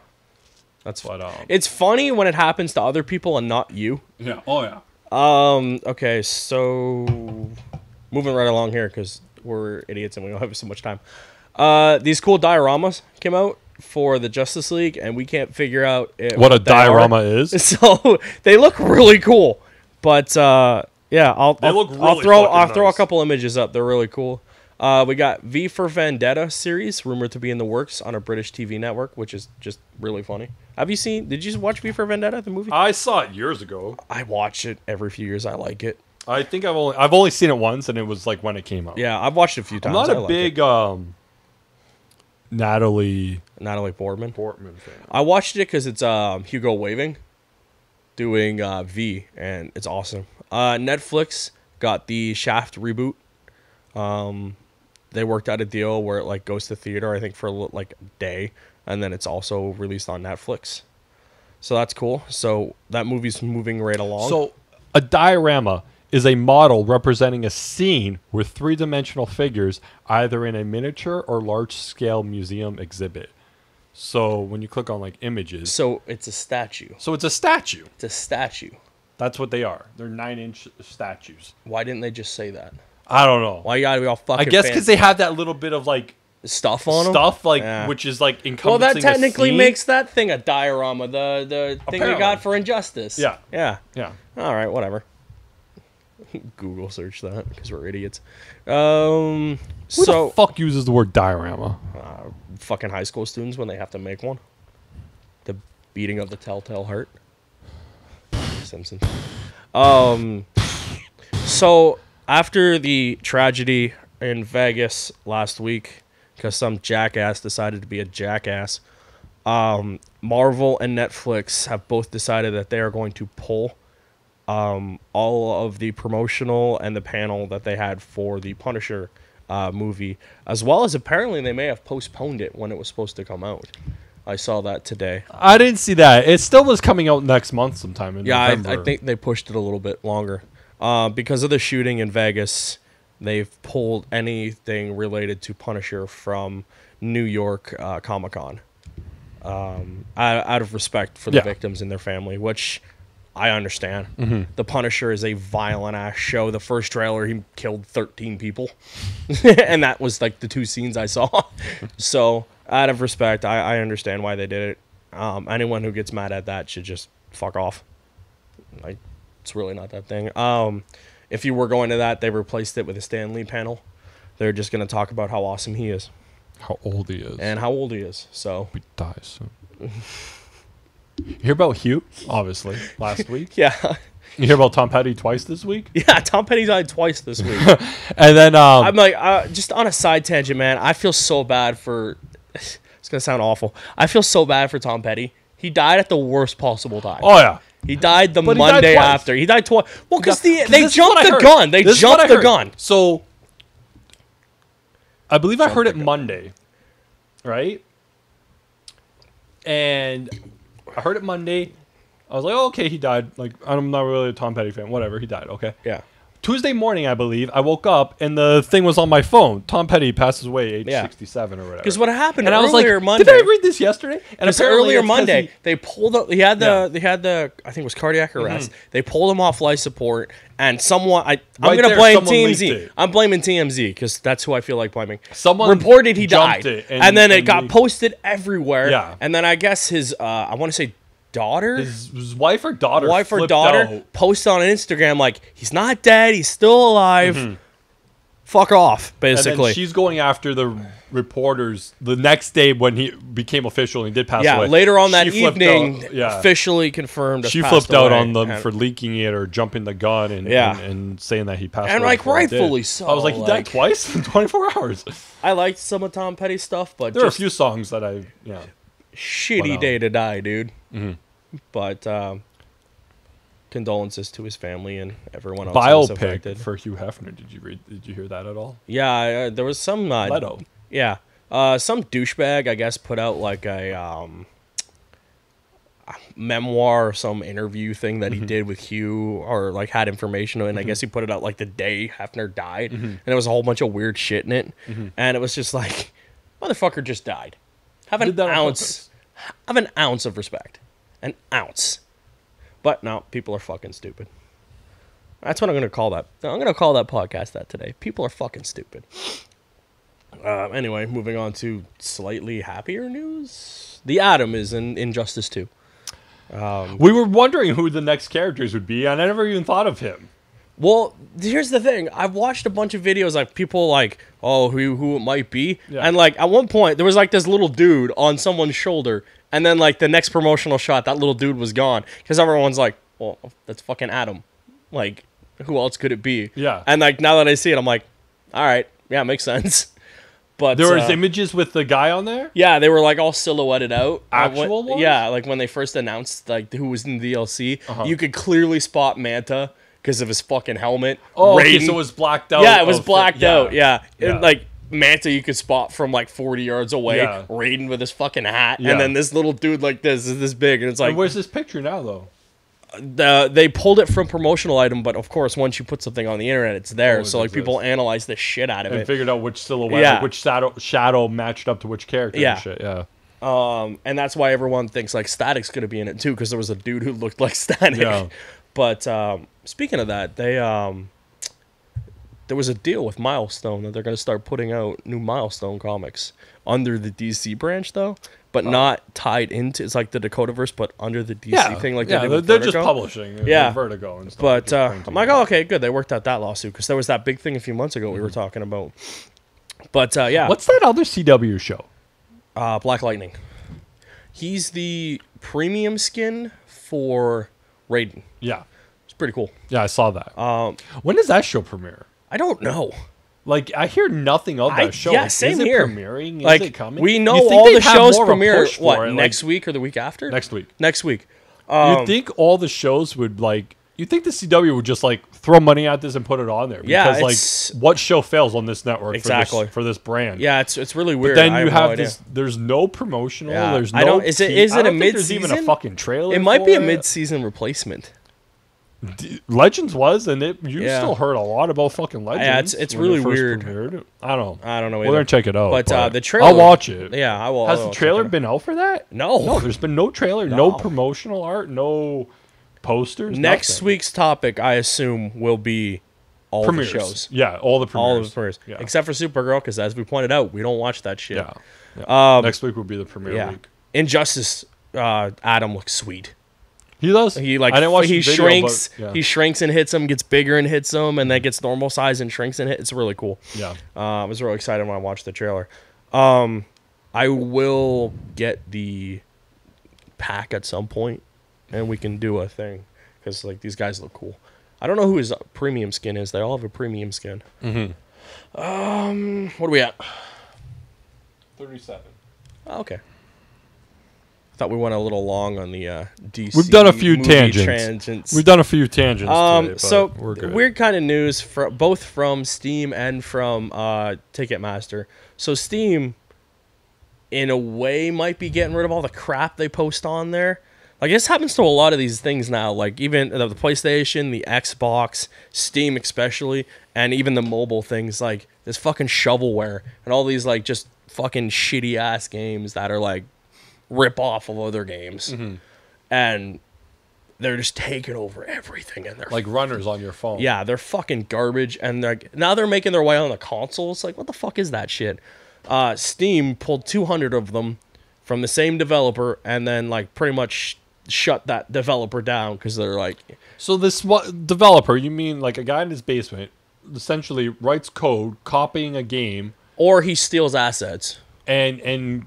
That's what. It's funny when it happens to other people and not you. Yeah. Oh yeah. Okay. So moving right along here because we're idiots and we don't have so much time. These cool dioramas came out for the Justice League, and we can't figure out what a diorama is. So they look really cool, but Yeah, I'll throw a nice. couple images up. They're really cool. We got V for Vendetta series, rumored to be in the works on a British TV network, which is just really funny. Did you watch V for Vendetta, the movie? I saw it years ago. I watch it every few years. I like it. I think I've only seen it once, and it was like when it came out. Yeah, I've watched it a few times. I'm not a big Natalie Portman fan. I watched it because it's Hugo Weaving doing V, and it's awesome. Netflix got the Shaft reboot. They worked out a deal where it like goes to theater, I think, for like a day, and then it's also released on Netflix. So that's cool. So that movie's moving right along. So a diorama is a model representing a scene with three-dimensional figures, either in a miniature or large-scale museum exhibit. So when you click on like images, so it's a statue. It's a statue. It's a statue. That's what they are. They're 9-inch statues. Why didn't they just say that? I don't know. Why you gotta be all fucking? I guess because they have that little bit of like stuff on them, which is like encompassing. Well, that technically makes that thing a diorama. The thing we got for Injustice. Yeah. All right, whatever. Google search that because we're idiots. Who the fuck uses the word diorama? Fucking high school students when they have to make one. The beating of the telltale heart. Simpsons. So after the tragedy in Vegas last week, because some jackass decided to be a jackass, Marvel and Netflix have both decided that they are going to pull all of the promotional and the panel that they had for the Punisher movie, as well as apparently they may have postponed it when it was supposed to come out. I saw that today. I didn't see that. It still was coming out next month sometime in November. I think they pushed it a little bit longer. Because of the shooting in Vegas, they've pulled anything related to Punisher from New York Comic-Con. Out of respect for the victims and their family, which I understand. Mm-hmm. The Punisher is a violent-ass show. The first trailer, he killed 13 people. And that was like the 2 scenes I saw. So, out of respect, I understand why they did it. Anyone who gets mad at that should just fuck off. It's really not that thing. If you were going to that, they replaced it with a Stan Lee panel. They're just going to talk about how awesome he is. How old he is. And how old he is. So he dies soon. You hear about Hugh, obviously, last week? Yeah. You hear about Tom Petty twice this week? Yeah, Tom Petty died twice this week. And then I'm like, just on a side tangent, man, I feel so bad for... It's going to sound awful. I feel so bad for Tom Petty. He died at the worst possible time. Oh, yeah. He died the Monday after. He died twice. Well, because they jumped the gun. They jumped jumped the gun. So, I believe I heard it Monday, right? And I heard it Monday. I was like, oh, okay, he died. Like, I'm not really a Tom Petty fan. Whatever, he died. Okay. Yeah. Tuesday morning, I believe, I woke up and the thing was on my phone. Tom Petty passes away age 67 or whatever. Because what happened and I was like, Monday, did I read this yesterday? And earlier Monday, they pulled up. He had the I think it was cardiac arrest. Mm-hmm. They pulled him off life support, and someone I'm going to blame TMZ. I'm blaming TMZ because that's who I feel like blaming. Someone reported he died, and then it got posted everywhere. Yeah. And then I guess his I want to say daughter, his wife or daughter, posted on Instagram like, he's not dead, he's still alive. Mm-hmm. Fuck off, basically. And then she's going after the reporters the next day when he became official and he did pass away. Yeah, later on that evening, officially confirmed. She flipped out on them for leaking it or jumping the gun and saying that he passed away. And like rightfully so. I was like, he died twice in 24 hours. I liked some of Tom Petty's stuff, but there are a few songs that I shitty day to die, dude. Mm-hmm. But condolences to his family and everyone else. Biopic for Hugh Hefner. Did you hear that at all? Yeah, there was some Leto. Yeah, some douchebag, I guess, put out like a memoir or some interview thing that he did with Hugh, or like had information, and I guess he put it out like the day Hefner died, and there was a whole bunch of weird shit in it, and it was just like, motherfucker just died. Have an ounce of respect. An ounce. But no, people are fucking stupid. That's what I'm going to call that. I'm going to call that podcast that today. People are fucking stupid. Anyway, moving on to slightly happier news. The Atom is in Injustice 2. We were wondering who the next characters would be, and I never even thought of him. Well, here's the thing. I've watched a bunch of videos like people like, oh, who it might be. Yeah. And like at one point there was like this little dude on someone's shoulder, and then like the next promotional shot, that little dude was gone. Because everyone's like, well, that's fucking Adam. Like, who else could it be? Yeah. And like now that I see it, I'm like, all right, yeah, makes sense. But there was images with the guy on there? Yeah, they were like all silhouetted out. Actual ones? Yeah, like when they first announced like who was in the DLC, you could clearly spot Manta because of his fucking helmet. Oh, okay, so it was blacked out. Yeah, it was blacked out. Yeah. And, like Manta, you could spot from like 40 yards away. Yeah. Raiden with his fucking hat, and then this little dude like this is this big, and it's like. And where's this picture now, though? They pulled it from promotional item, but of course, once you put something on the internet, it's there. So like people analyze the shit out of it and figured out which silhouette, which shadow matched up to which character. And shit. And that's why everyone thinks like Static's gonna be in it too, because there was a dude who looked like Static. Yeah. But speaking of that, there was a deal with Milestone that they're gonna start putting out new Milestone comics under the DC branch, though. But not tied into, it's like the Dakotaverse, but under the DC thing. Like they're just publishing Vertigo and stuff. But I'm like, oh, okay, good. They worked out that lawsuit, because there was that big thing a few months ago we were talking about. But yeah. What's that other CW show? Black Lightning. He's the premium skin for Raiden. Yeah. It's pretty cool. Yeah, I saw that. When does that show premiere? I don't know. Like, I hear nothing of that show. Yeah, like, same is here. It premiering? Like, is it coming? We know all the shows premiere, what, next week or the week after? Next week. Next week. You'd think all the shows would, like... You'd think the CW would just, like, throw money at this and put it on there. Because, like, what show fails on this network for this brand? Yeah, it's really weird. But then you have this... There's no promotional. Yeah. There's no... Is it a mid-season? There's even a fucking trailer. It might be a mid-season replacement. Legends was, and still heard a lot about fucking Legends. Yeah, it's really weird. Premiered. I don't know. We're gonna check it out. But the trailer, I'll watch it. Yeah, I will. Has the trailer been out for that? No, there's been no trailer, no promotional art, no posters. Next week's topic, I assume, will be all premieres. The shows. Yeah, all the premieres. All of the premieres, except for Supergirl, because as we pointed out, we don't watch that shit. Yeah. Next week will be the premiere week. Injustice. Adam looks sweet. He does. He like I didn't watch he the video, shrinks. But, He shrinks and hits him, gets bigger and hits him, and then gets normal size and shrinks and hits. It's really cool. Yeah. I was really excited when I watched the trailer. I will get the pack at some point, and we can do a thing, because like these guys look cool. I don't know who his premium skin is. They all have a premium skin. Mm-hmm. What are we at? 37. Oh, okay. I thought we went a little long on the DC. We've done a few tangents. We've done a few tangents today, but so we're good. Weird kind of news, both from Steam and from Ticketmaster. So Steam, in a way, might be getting rid of all the crap they post on there. Like, this happens to a lot of these things now. Like, even the PlayStation, the Xbox, Steam especially, and even the mobile things. Like, this fucking shovelware and all these, like, just fucking shitty-ass games that are, like, rip off of other games, and they're just taking over everything, and they're like runners on your phone. Yeah, they're fucking garbage, and now they're making their way on the console. It's like, what the fuck is that shit? Steam pulled 200 of them from the same developer, and then like pretty much shut that developer down, because they're like, so this developer, you mean like a guy in his basement essentially writes code copying a game, or he steals assets and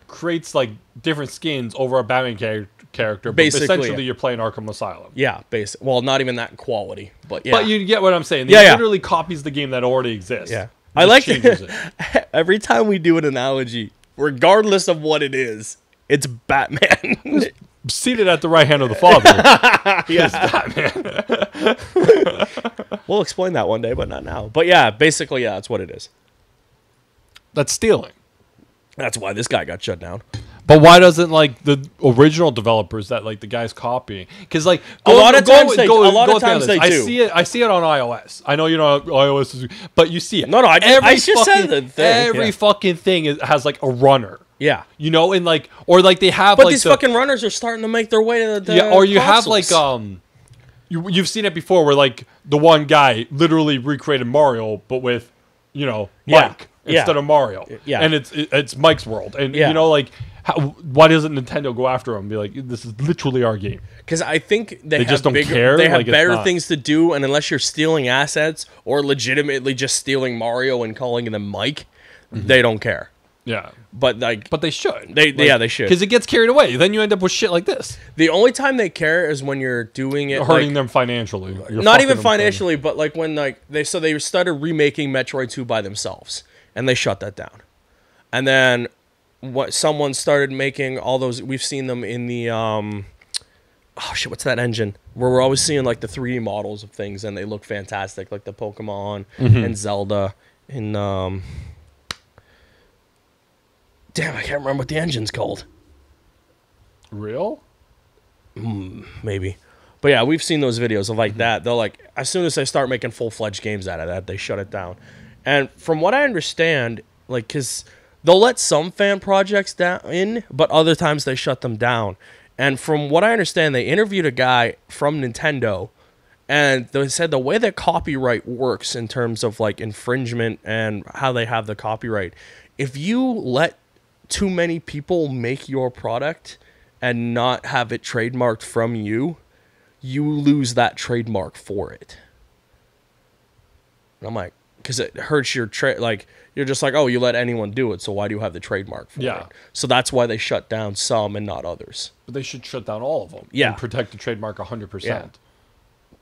creates like different skins over a Batman character, but essentially you're playing Arkham Asylum. Yeah, well, not even that quality, but yeah. But you get what I'm saying. He literally copies the game that already exists. Yeah, I like changes it. Every time we do an analogy, regardless of what it is, it's Batman. Seated at the right hand of the Father. Yeah, Batman. We'll explain that one day, but not now. But yeah, basically, yeah, that's what it is. That's stealing. That's why this guy got shut down. But why doesn't like the original developers that like the guys copying? Because like a lot of times they do. I see it on iOS. I know you know iOS is, but you see it. No, I just said the thing. Every fucking thing has like a runner. Yeah, you know, and like or like they have. But like these fucking runners are starting to make their way to the or you consoles. have like you've seen it before where like the one guy literally recreated Mario, but with Mike. Instead of Mario, and it's Mike's world, and you know, like Why doesn't Nintendo go after them and be like, this is literally our game? Because I think they just don't care. They have better things to do, and unless you're stealing assets or legitimately just stealing Mario and calling them Mike, they don't care. Yeah. But they should. They should. Because it gets carried away. Then you end up with shit like this. The only time they care is when you're doing it hurting them financially. Not even financially, but like when they started remaking Metroid 2 by themselves, and they shut that down. And then someone started making all those. We've seen them in the what's that engine? Where we're always seeing like the 3D models of things, and they look fantastic, like the Pokemon and Zelda and damn, I can't remember what the engine's called. Real? Maybe. But yeah, we've seen those videos of like that. They're like, as soon as they start making full-fledged games out of that, they shut it down. And from what I understand, like, because they'll let some fan projects in, but other times they shut them down. And from what I understand, they interviewed a guy from Nintendo, and they said the way that copyright works in terms of like infringement and how they have the copyright, if you let too many people make your product and not have it trademarked from you, you lose that trademark for it. And I'm like, because it hurts your like you're just like, oh, you let anyone do it, so why do you have the trademark for it? So that's why they shut down some and not others. But they should shut down all of them. Yeah, and protect the trademark 100%. Yeah.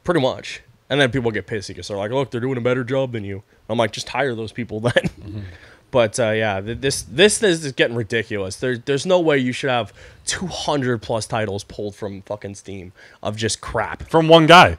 Pretty much. And then people get pissy because they're like, look, they're doing a better job than you. I'm like, just hire those people then. But yeah, this is getting ridiculous. There's no way you should have 200 plus titles pulled from fucking Steam of just crap. From one guy.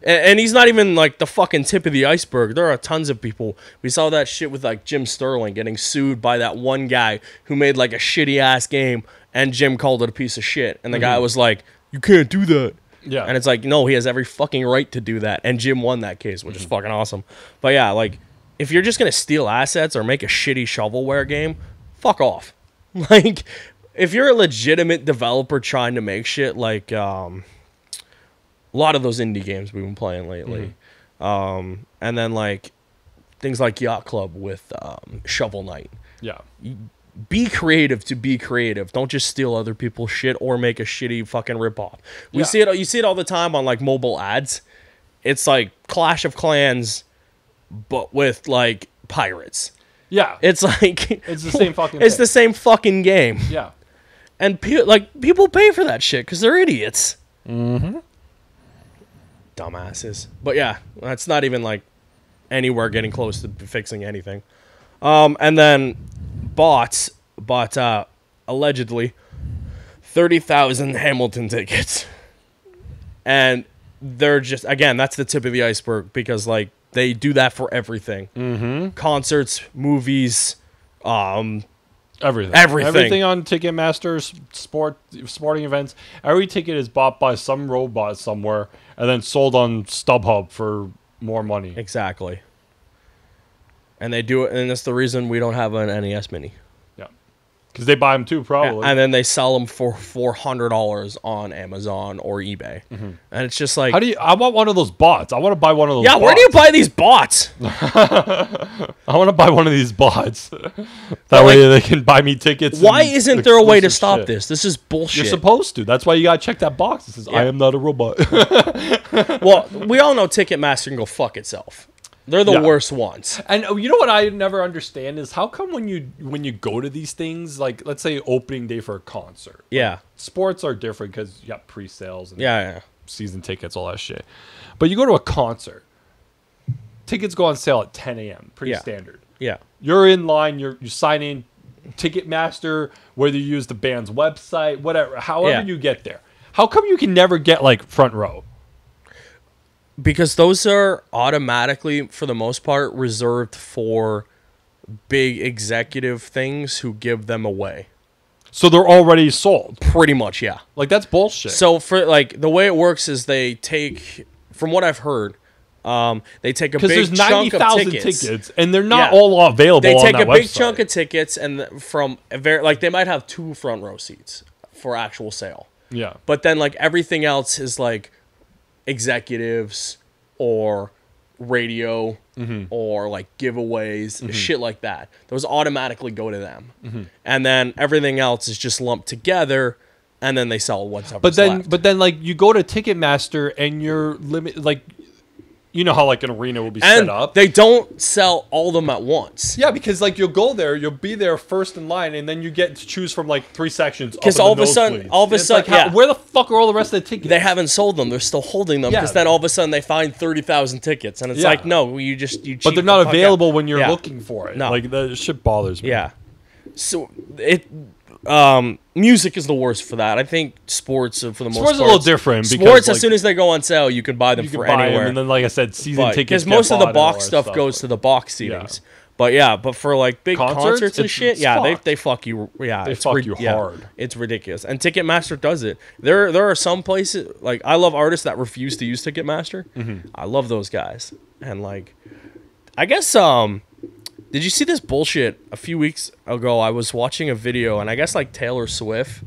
And he's not even like the fucking tip of the iceberg. There are tons of people. We saw that shit with like Jim Sterling getting sued by that one guy who made like a shitty ass game, and Jim called it a piece of shit. And the guy was like, you can't do that. Yeah. And it's like, no, he has every fucking right to do that. And Jim won that case, which is fucking awesome. But yeah, like, if you're just going to steal assets or make a shitty shovelware game, fuck off. Like, if you're a legitimate developer trying to make shit, like a lot of those indie games we've been playing lately. And then, like, things like Yacht Club with Shovel Knight. Yeah. Be creative to be creative. Don't just steal other people's shit or make a shitty fucking ripoff. You see it all the time on, like, mobile ads. It's like Clash of Clans, but with like pirates. Yeah, it's like it's the same fucking. It's the same fucking game. Yeah, and people pay for that shit because they're idiots. Dumbasses. But yeah, that's not even like anywhere getting close to fixing anything. And then bots bought allegedly 30,000 Hamilton tickets, and they're just, again, that's the tip of the iceberg because like. They do that for everything. Concerts, movies, everything. Everything on Ticketmaster, sporting events. Every ticket is bought by some robot somewhere and then sold on StubHub for more money. Exactly. And they do it, and that's the reason we don't have an NES Mini. Yeah. Because they buy them too, probably. And then they sell them for $400 on Amazon or eBay. And it's just like, I want one of those bots. I want to buy one of those bots. Where do you buy these bots? I want to buy one of these bots. That way they can buy me tickets. Why isn't there a way to stop this? This is bullshit. You're supposed to. That's why you got to check that box. It says, I am not a robot. Well, we all know Ticketmaster can go fuck itself. They're the worst ones. And you know what I never understand is how come when you go to these things, like let's say opening day for a concert. Yeah. Like, sports are different because you got pre-sales and season tickets, all that shit. But you go to a concert, tickets go on sale at 10 a.m. Pretty standard. Yeah. You're in line, you sign in, Ticketmaster, whether you use the band's website, whatever, however you get there. How come you can never get like front row? Because those are automatically, for the most part, reserved for big executive things who give them away. So they're already sold? Pretty much, yeah. Like, that's bullshit. So, for like, the way it works is they take, from what I've heard, they take a big chunk of tickets. Because there's 90,000 tickets, and they're not all available on that website. They take a big chunk of tickets, and from, like, they might have 2 front row seats for actual sale. Yeah. But then, like, everything else is, like, executives or radio or like giveaways, shit like that. Those automatically go to them, and then everything else is just lumped together, and then they sell what's up. But then, like you go to Ticketmaster and you're like. You know how like an arena will be set up. They don't sell all of them at once. Yeah, because like you'll go there, you'll be there first in line, and then you get to choose from like 3 sections. Because all of a sudden, like, where the fuck are all the rest of the tickets? They haven't sold them. They're still holding them. Because then all of a sudden they find 30,000 tickets, and it's like, no, you cheat. But they're not available when you're looking for it. No, like that shit bothers me. Yeah. So music is the worst for that. I think sports for the most part. Sports is a little different. Sports, as soon as they go on sale, you can buy them for anywhere. And then, like I said, season tickets. Because most of the box stuff goes to the box seatings. But for like big concerts and shit, they fuck you. Yeah, they fuck you hard. It's ridiculous. And Ticketmaster does it. There are some places, like I love artists that refuse to use Ticketmaster. I love those guys. And like, I guess did you see this bullshit a few weeks ago? I was watching a video, and I guess like Taylor Swift,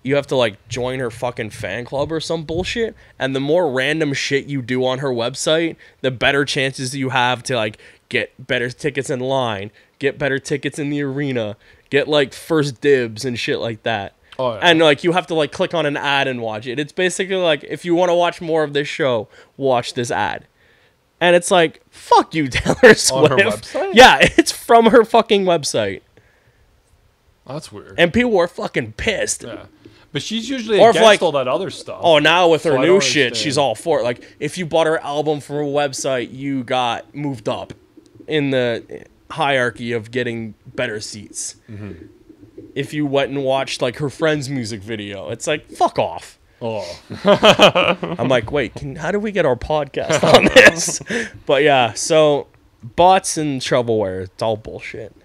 you have to like join her fucking fan club or some bullshit, and the more random shit you do on her website, the better chances you have to like get better tickets in line, get better tickets in the arena, get like first dibs and shit like that. Oh, yeah. And like you have to like click on an ad and watch it. It's basically like, if you want to watch more of this show, watch this ad. And it's like, fuck you, Taylor Swift. On her website? Yeah, it's from her fucking website. Oh, that's weird. And people are fucking pissed. Yeah. But she's usually against all that other stuff. Oh, now with her new shit, she's all for it. Like, if you bought her album from her website, you got moved up in the hierarchy of getting better seats. If you went and watched, like, her friend's music video, it's like, fuck off. Oh. I'm like, wait, how do we get our podcast on this? But yeah, so bots and shovelware, it's all bullshit.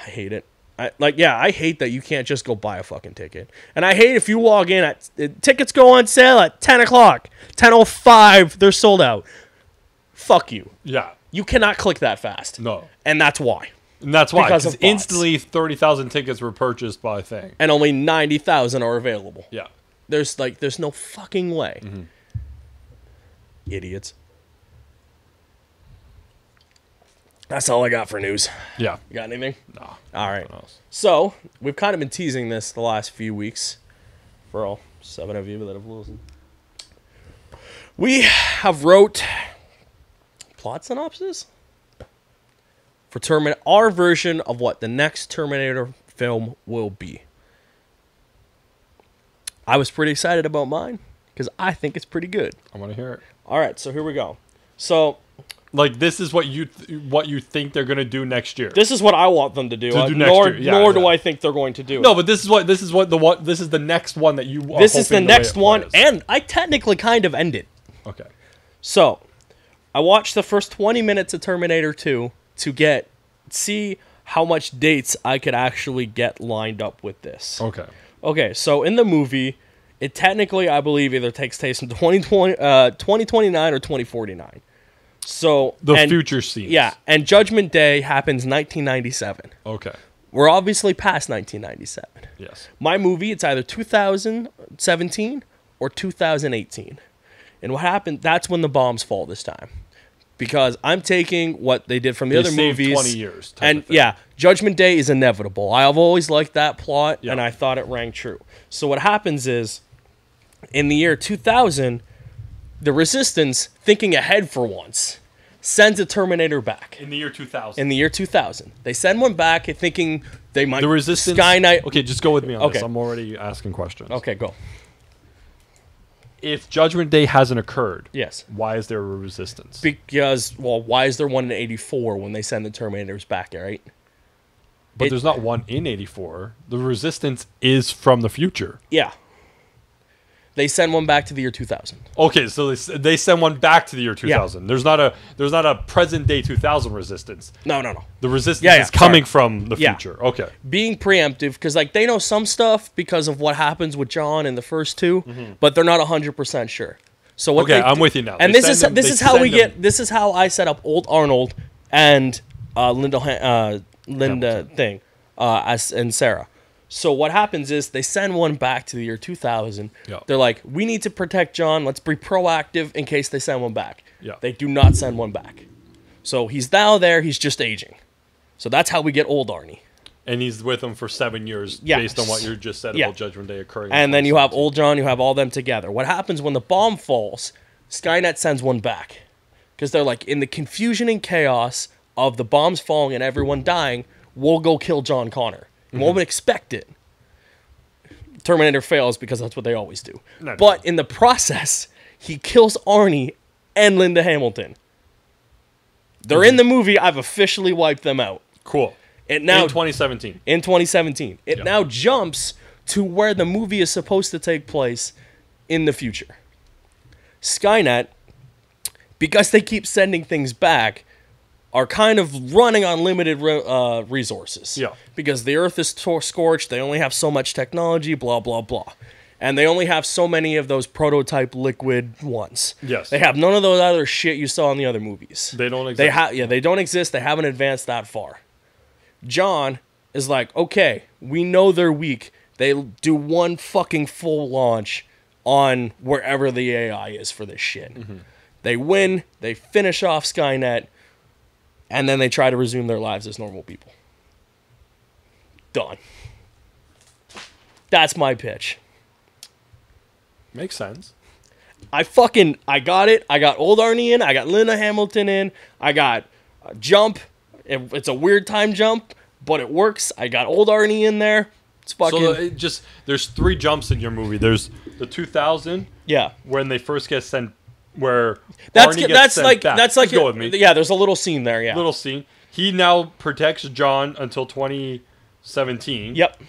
I hate it. I hate that you can't just go buy a fucking ticket. And I hate if you log in tickets go on sale at 10 o'clock, 10:05, they're sold out. Fuck you. Yeah. You cannot click that fast. No. And that's why. And that's why, because instantly 30,000 tickets were purchased by Thing. And only 90,000 are available. Yeah. There's no fucking way. Idiots. That's all I got for news. Yeah. You got anything? No. All right. So, we've kind of been teasing this the last few weeks for all 7 of you that have listened. We have wrote plot synopsis for our version of what the next Terminator film will be. I was pretty excited about mine because I think it's pretty good. I want to hear it. All right, so here we go. So, like, this is what you think they're gonna do next year. This is what I want them to do. Next year. Yeah, nor do I think they're going to do it. No, but this is the next one that you. This is the next one, and I technically kind of ended. Okay. So, I watched the first 20 minutes of Terminator 2 to see how much dates I could actually get lined up with this. Okay, so in the movie, it technically, I believe, either takes place in 2029 or 2049. So future scenes. Yeah, and Judgment Day happens 1997. Okay. We're obviously past 1997. Yes. My movie, it's either 2017 or 2018. And what happened, that's when the bombs fall this time. Because I'm taking what they did from the other movies. 20 years. And yeah, Judgment Day is inevitable. I've always liked that plot, and I thought it rang true. So what happens is, in the year 2000, the Resistance, thinking ahead for once, sends a Terminator back. In the year 2000. In the year 2000. They send one back thinking they might... The Resistance... Skynet... Okay, just go with me on this. I'm already asking questions. Okay, go. If Judgment Day hasn't occurred, yes, why is there a Resistance? Because, well, why is there one in 84 when they send the Terminators back, right? But there's not one in 84. The Resistance is from the future. Yeah. They send one back to the year 2000. Okay, so they send one back to the year 2000. Yeah. There's not a present day 2000 Resistance. No. The Resistance is coming from the future. Yeah. Okay. Being preemptive, because like they know some stuff because of what happens with John in the first two, but they're not 100% sure. So what? Okay, I'm with you now. And this is how I set up Old Arnold and Linda and Sarah. So what happens is they send one back to the year 2000. Yeah. They're like, we need to protect John. Let's be proactive in case they send one back. Yeah. They do not send one back. So he's now there. He's just aging. So that's how we get old Arnie. And he's with them for 7 years, based on what you just said about Judgment Day occurring. And then you have old John, you have all them together. What happens when the bomb falls? Skynet sends one back. Because they're like, in the confusion and chaos of the bombs falling and everyone dying, we'll go kill John Connor. You won't expect it. Terminator fails because that's what they always do. But in the process, he kills Arnie and Linda Hamilton. They're in the movie. I've officially wiped them out. Cool. It now, in 2017. In 2017. It now jumps to where the movie is supposed to take place in the future. Skynet, because they keep sending things back, are kind of running on limited resources. Yeah. Because the Earth is scorched, they only have so much technology, blah, blah, blah. And they only have so many of those prototype liquid ones. Yes. They have none of those other shit you saw in the other movies. They don't exist. They don't exist. They haven't advanced that far. John is like, okay, we know they're weak. They do one fucking full launch on wherever the AI is for this shit. They win, they finish off Skynet, and then they try to resume their lives as normal people. Done. That's my pitch. Makes sense. I got it. I got old Arnie in. I got Linda Hamilton in. I got a jump. It's a weird time jump, but it works. I got old Arnie in there. It's fucking... So there's 3 jumps in your movie. There's the 2000. Yeah. When they first get sent, where Arnie gets sent back. That's like... Go with me. Yeah, there's a little scene there, yeah. Little scene. He now protects John until 2017. Yep.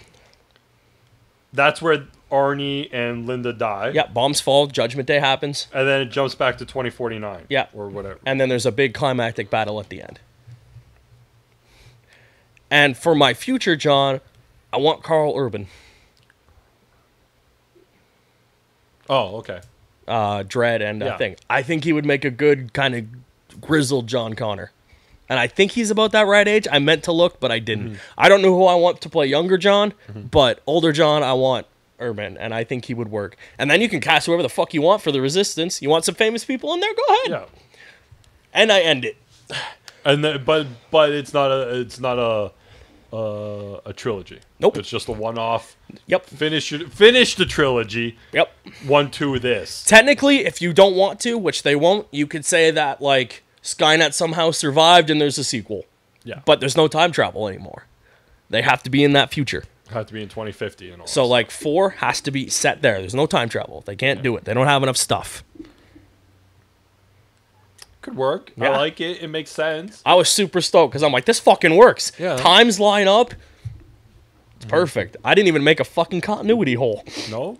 That's where Arnie and Linda die. Yep, bombs fall, Judgment Day happens. And then it jumps back to 2049. Yeah. Or whatever. And then there's a big climactic battle at the end. And for my future John, I want Carl Urban. Oh, okay. Dredd and thing. I think he would make a good kind of grizzled John Connor. And I think he's about that right age. I meant to look, but I didn't. I don't know who I want to play younger John, but older John, I want Urban, and I think he would work. And then you can cast whoever the fuck you want for the Resistance. You want some famous people in there? Go ahead. Yeah. And I end it. And but it's not a trilogy. Nope. It's just a one-off. Yep. Finish the trilogy. Yep. 1, 2 this. Technically, if you don't want to, which they won't, you could say that like Skynet somehow survived and there's a sequel. Yeah. But there's no time travel anymore. They have to be in that future. Have to be in 2050 and all. So like 4 has to be set there. There's no time travel. They can't do it. They don't have enough stuff. Could work. Yeah. I like it. It makes sense. I was super stoked because I'm like, this fucking works. Yeah. Times line up. It's perfect. I didn't even make a fucking continuity hole. No.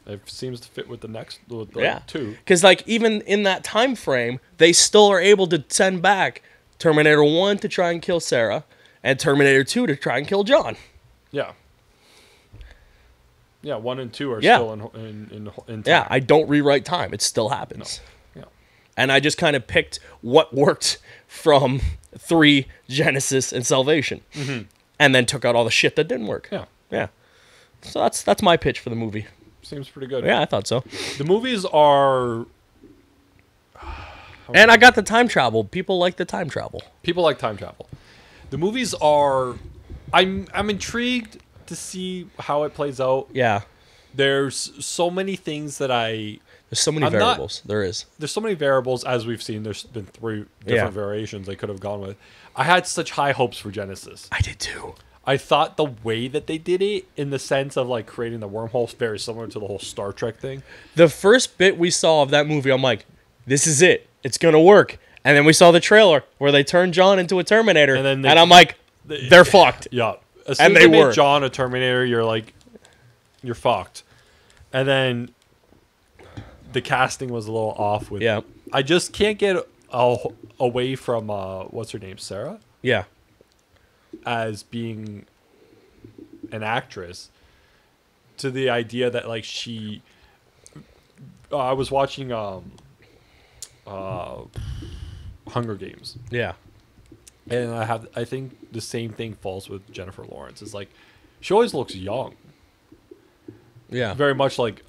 It seems to fit with the next with the 2. Because like even in that time frame, they still are able to send back Terminator 1 to try and kill Sarah and Terminator 2 to try and kill John. Yeah. Yeah, 1 and 2 are still in time. Yeah, I don't rewrite time. It still happens. No. Yeah. And I just kind of picked what worked from 3, Genesis, and Salvation. And then took out all the shit that didn't work. Yeah. Yeah. So that's my pitch for the movie. Seems pretty good. Yeah, I thought so. The movies are... And I got the time travel. People like the time travel. People like time travel. The movies are... I'm intrigued to see how it plays out. Yeah. There's so many things that There's so many variables. There's so many variables, as we've seen. There's been 3 different variations they could have gone with. I had such high hopes for Genesis. I did too. I thought the way that they did it, in the sense of like creating the wormholes, very similar to the whole Star Trek thing. The first bit we saw of that movie, I'm like, this is it. It's going to work. And then we saw the trailer where they turned John into a Terminator. And I'm like, they're fucked. Yeah. As soon as they made John a Terminator, you're like, you're fucked. And then the casting was a little off with it. I just can't get away from, what's her name, Sarah? Yeah. As being an actress, to the idea that like she... I was watching Hunger Games. Yeah. And I think the same thing falls with Jennifer Lawrence. It's like she always looks young. Yeah. Very much like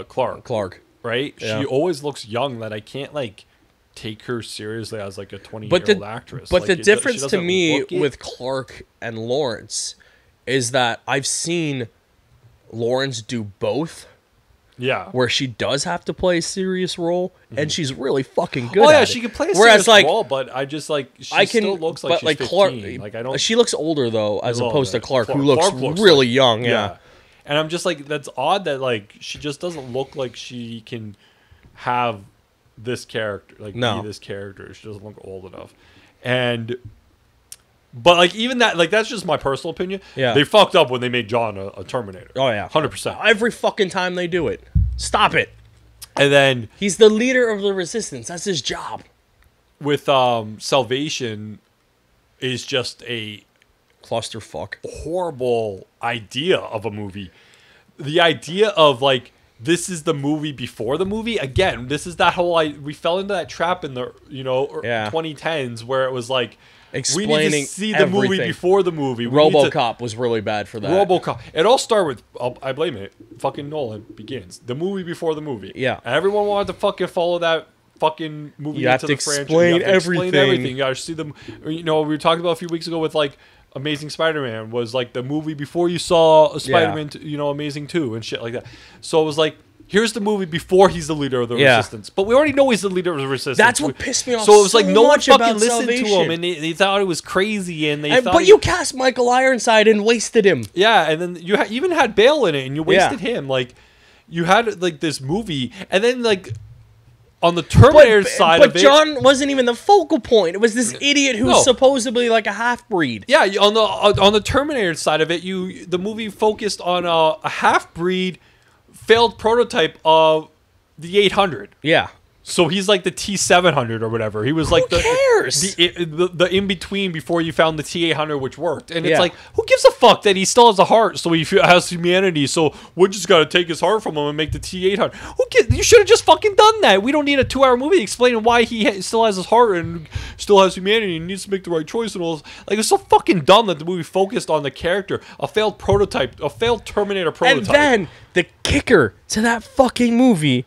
Clark. Right? Yeah. She always looks young that I can't like take her seriously as like a 20-year-old actress. But like, the difference to me with Clark and Lawrence is that I've seen Lawrence do both. Yeah. Where she does have to play a serious role, and she's really fucking good. Oh yeah, at she it. can play a Whereas, serious role, but I just like still looks like she's 15. Clark, like I don't. She looks older though, as opposed to Clark, who looks looks really like, young. Yeah. And I'm just like, that's odd that like she just doesn't look like she can have this character, like be this character. She doesn't look old enough, but like even that, like that's just my personal opinion. Yeah, they fucked up when they made John a Terminator. Oh yeah, 100%. Every fucking time they do it, stop it. And then he's the leader of the resistance. That's his job. With Salvation, is just a clusterfuck, horrible idea of a movie. The idea of like, this is the movie before the movie. Again, this is that whole we fell into that trap in the 2010s where it was like explaining we need to see the movie before the movie. RoboCop was really bad for that. RoboCop. It all started with I blame it. Fucking Nolan Begins. The movie before the movie. Yeah. Everyone wanted to fucking follow that fucking movie you have into to the franchise. Explain everything. You got to see them. We were talking about a few weeks ago with like Amazing Spider-Man was like the movie before you saw Spider-Man, Amazing 2 and shit like that. So it was like, here's the movie before he's the leader of the Resistance. But we already know he's the leader of the Resistance. That's what pissed me off. So it was like no one fucking listened Salvation. to him, and they thought it was crazy, and they thought. But you cast Michael Ironside and wasted him. Yeah, and then you even had Bale in it, and you wasted him. Like you had like this movie, and then like. On the Terminator side of it... But John wasn't even the focal point. It was this idiot who's supposedly like a half-breed. Yeah, on the Terminator side of it, the movie focused on a half-breed failed prototype of the 800. Yeah. So he's like the T700 or whatever. He was like who cares? the in-between before you found the T800, which worked. And it's like, who gives a fuck that he still has a heart, so he has humanity, so we just got to take his heart from him and make the T800. Who cares? You should have just fucking done that. We don't need a 2-hour movie explaining why he still has his heart and still has humanity and needs to make the right choice and all this. Like, it's so fucking dumb that the movie focused on the character, a failed prototype, a failed Terminator prototype. And then, the kicker to that fucking movie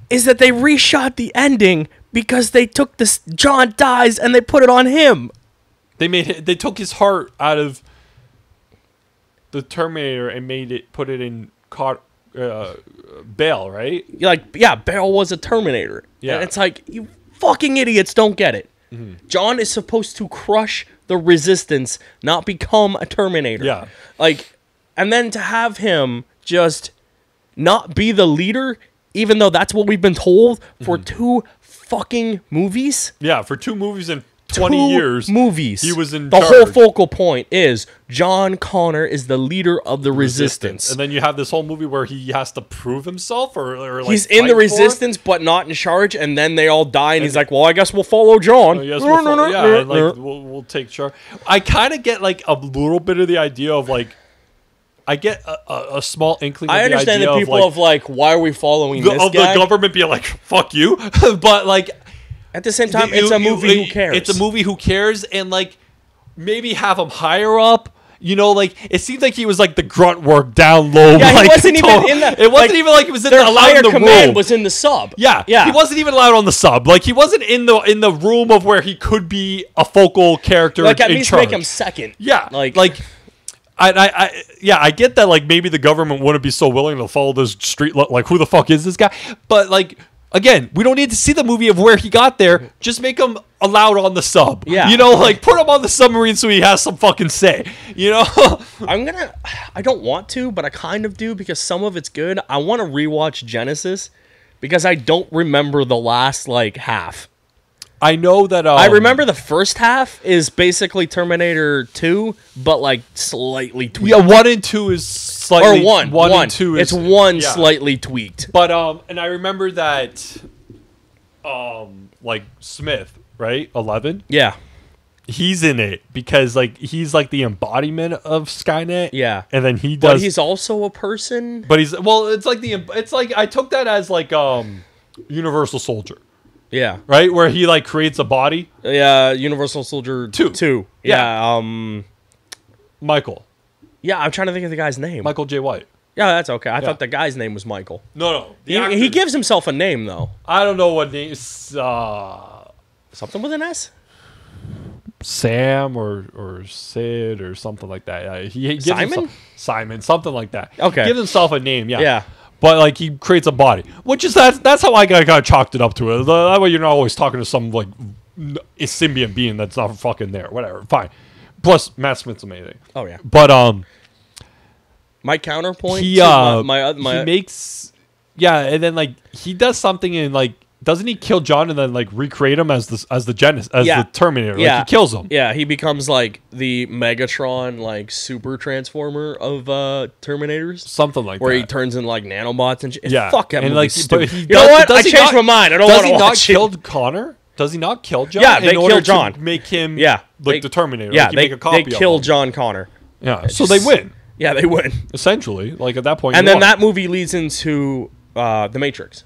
is that they reshot the ending because they took this John dies and they put it on him. They took his heart out of the Terminator and put it in Bale, right? Bale was a Terminator. Yeah. And it's like, you fucking idiots don't get it. Mm-hmm. John is supposed to crush the Resistance, not become a Terminator. Yeah. And then to have him just not be the leader, even though that's what we've been told for 2 fucking movies. Yeah, for 2 movies in 20 years. Movies. He was in the charge. whole focal point is John Connor is the leader of the Resistance. And then you have this whole movie where he has to prove himself or like he's in the Resistance but not in charge, and then they all die and he's like, well, I guess we'll follow John. We'll take charge. I kind of get like a little bit of the idea of like, I get a small inkling of I understand the people of like, why are we following this guy? The government being like, fuck you. But like... At the same time, it's a movie who cares. It's a movie who cares, and like, maybe have him higher up. Like, it seemed like he was like the grunt work down low. Yeah, like, he wasn't even in the... It wasn't even like he was in their allowed higher in the command room. Was in the sub. Yeah. He wasn't even allowed on the sub. Like, he wasn't in the room of where he could be a focal character in charge. Like, at least make him second. Yeah. I get that, like, maybe the government wouldn't be so willing to follow this street, like, who the fuck is this guy? But, like, again, we don't need to see the movie of where he got there. Just make him allowed on the sub. Yeah. Like, put him on the submarine so he has some fucking say. I don't want to, but I kind of do because some of it's good. I want to rewatch Genesis because I don't remember the last, like, half. I know that... I remember the first half is basically Terminator 2, but, like, slightly tweaked. Yeah, 1 and 2 is slightly... Or 1. 1 and 2 is... It's slightly tweaked. But, and I remember that, like, Smith, right? 11? Yeah. He's in it because, like, he's, like, the embodiment of Skynet. Yeah. And then he does... But he's also a person? But he's... Well, it's like I took that as, like, Universal Soldier. Yeah. Right? Where he, like, creates a body. Yeah, Universal Soldier 2. Yeah. Michael. Yeah, I'm trying to think of the guy's name. Michael J. White. Yeah, that's okay. I thought the guy's name was Michael. No. He gives himself a name, though. I don't know what name. Something with an S? Sam or Sid or something like that. He gives Simon? Simon, something like that. Okay. Gives himself a name, yeah. Yeah. But like he creates a body, which is that's how I got chalked it up to it. That way you're not always talking to some like a symbiont being that's not fucking there. Whatever, fine. Plus Matt Smith's amazing. Oh yeah. But my counterpoint. He he makes and then like he does something in like. Doesn't he kill John and then like recreate him as the Terminator? Yeah. Like he kills him. Yeah, he becomes like the Megatron like super transformer of Terminators. Something like where that. He turns in like nanobots and shit. Yeah. Fuck that and movie's like, stupid. You know what? I changed my mind. I don't want to watch it. Does he not kill Connor? Does he not kill John? Yeah, they kill John. To make him the Terminator. Yeah, like make a copy they kill John Connor. Yeah, so they win. Yeah, they win. Essentially, like at that point. And then that movie leads into The Matrix.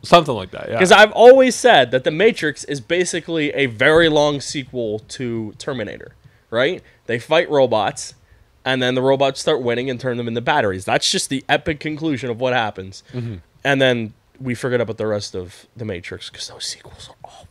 Something like that, yeah. Because I've always said that The Matrix is basically a very long sequel to Terminator, right? They fight robots, and then the robots start winning and turn them into batteries. That's just the epic conclusion of what happens. Mm-hmm. And then we forget about the rest of The Matrix because those sequels are awful.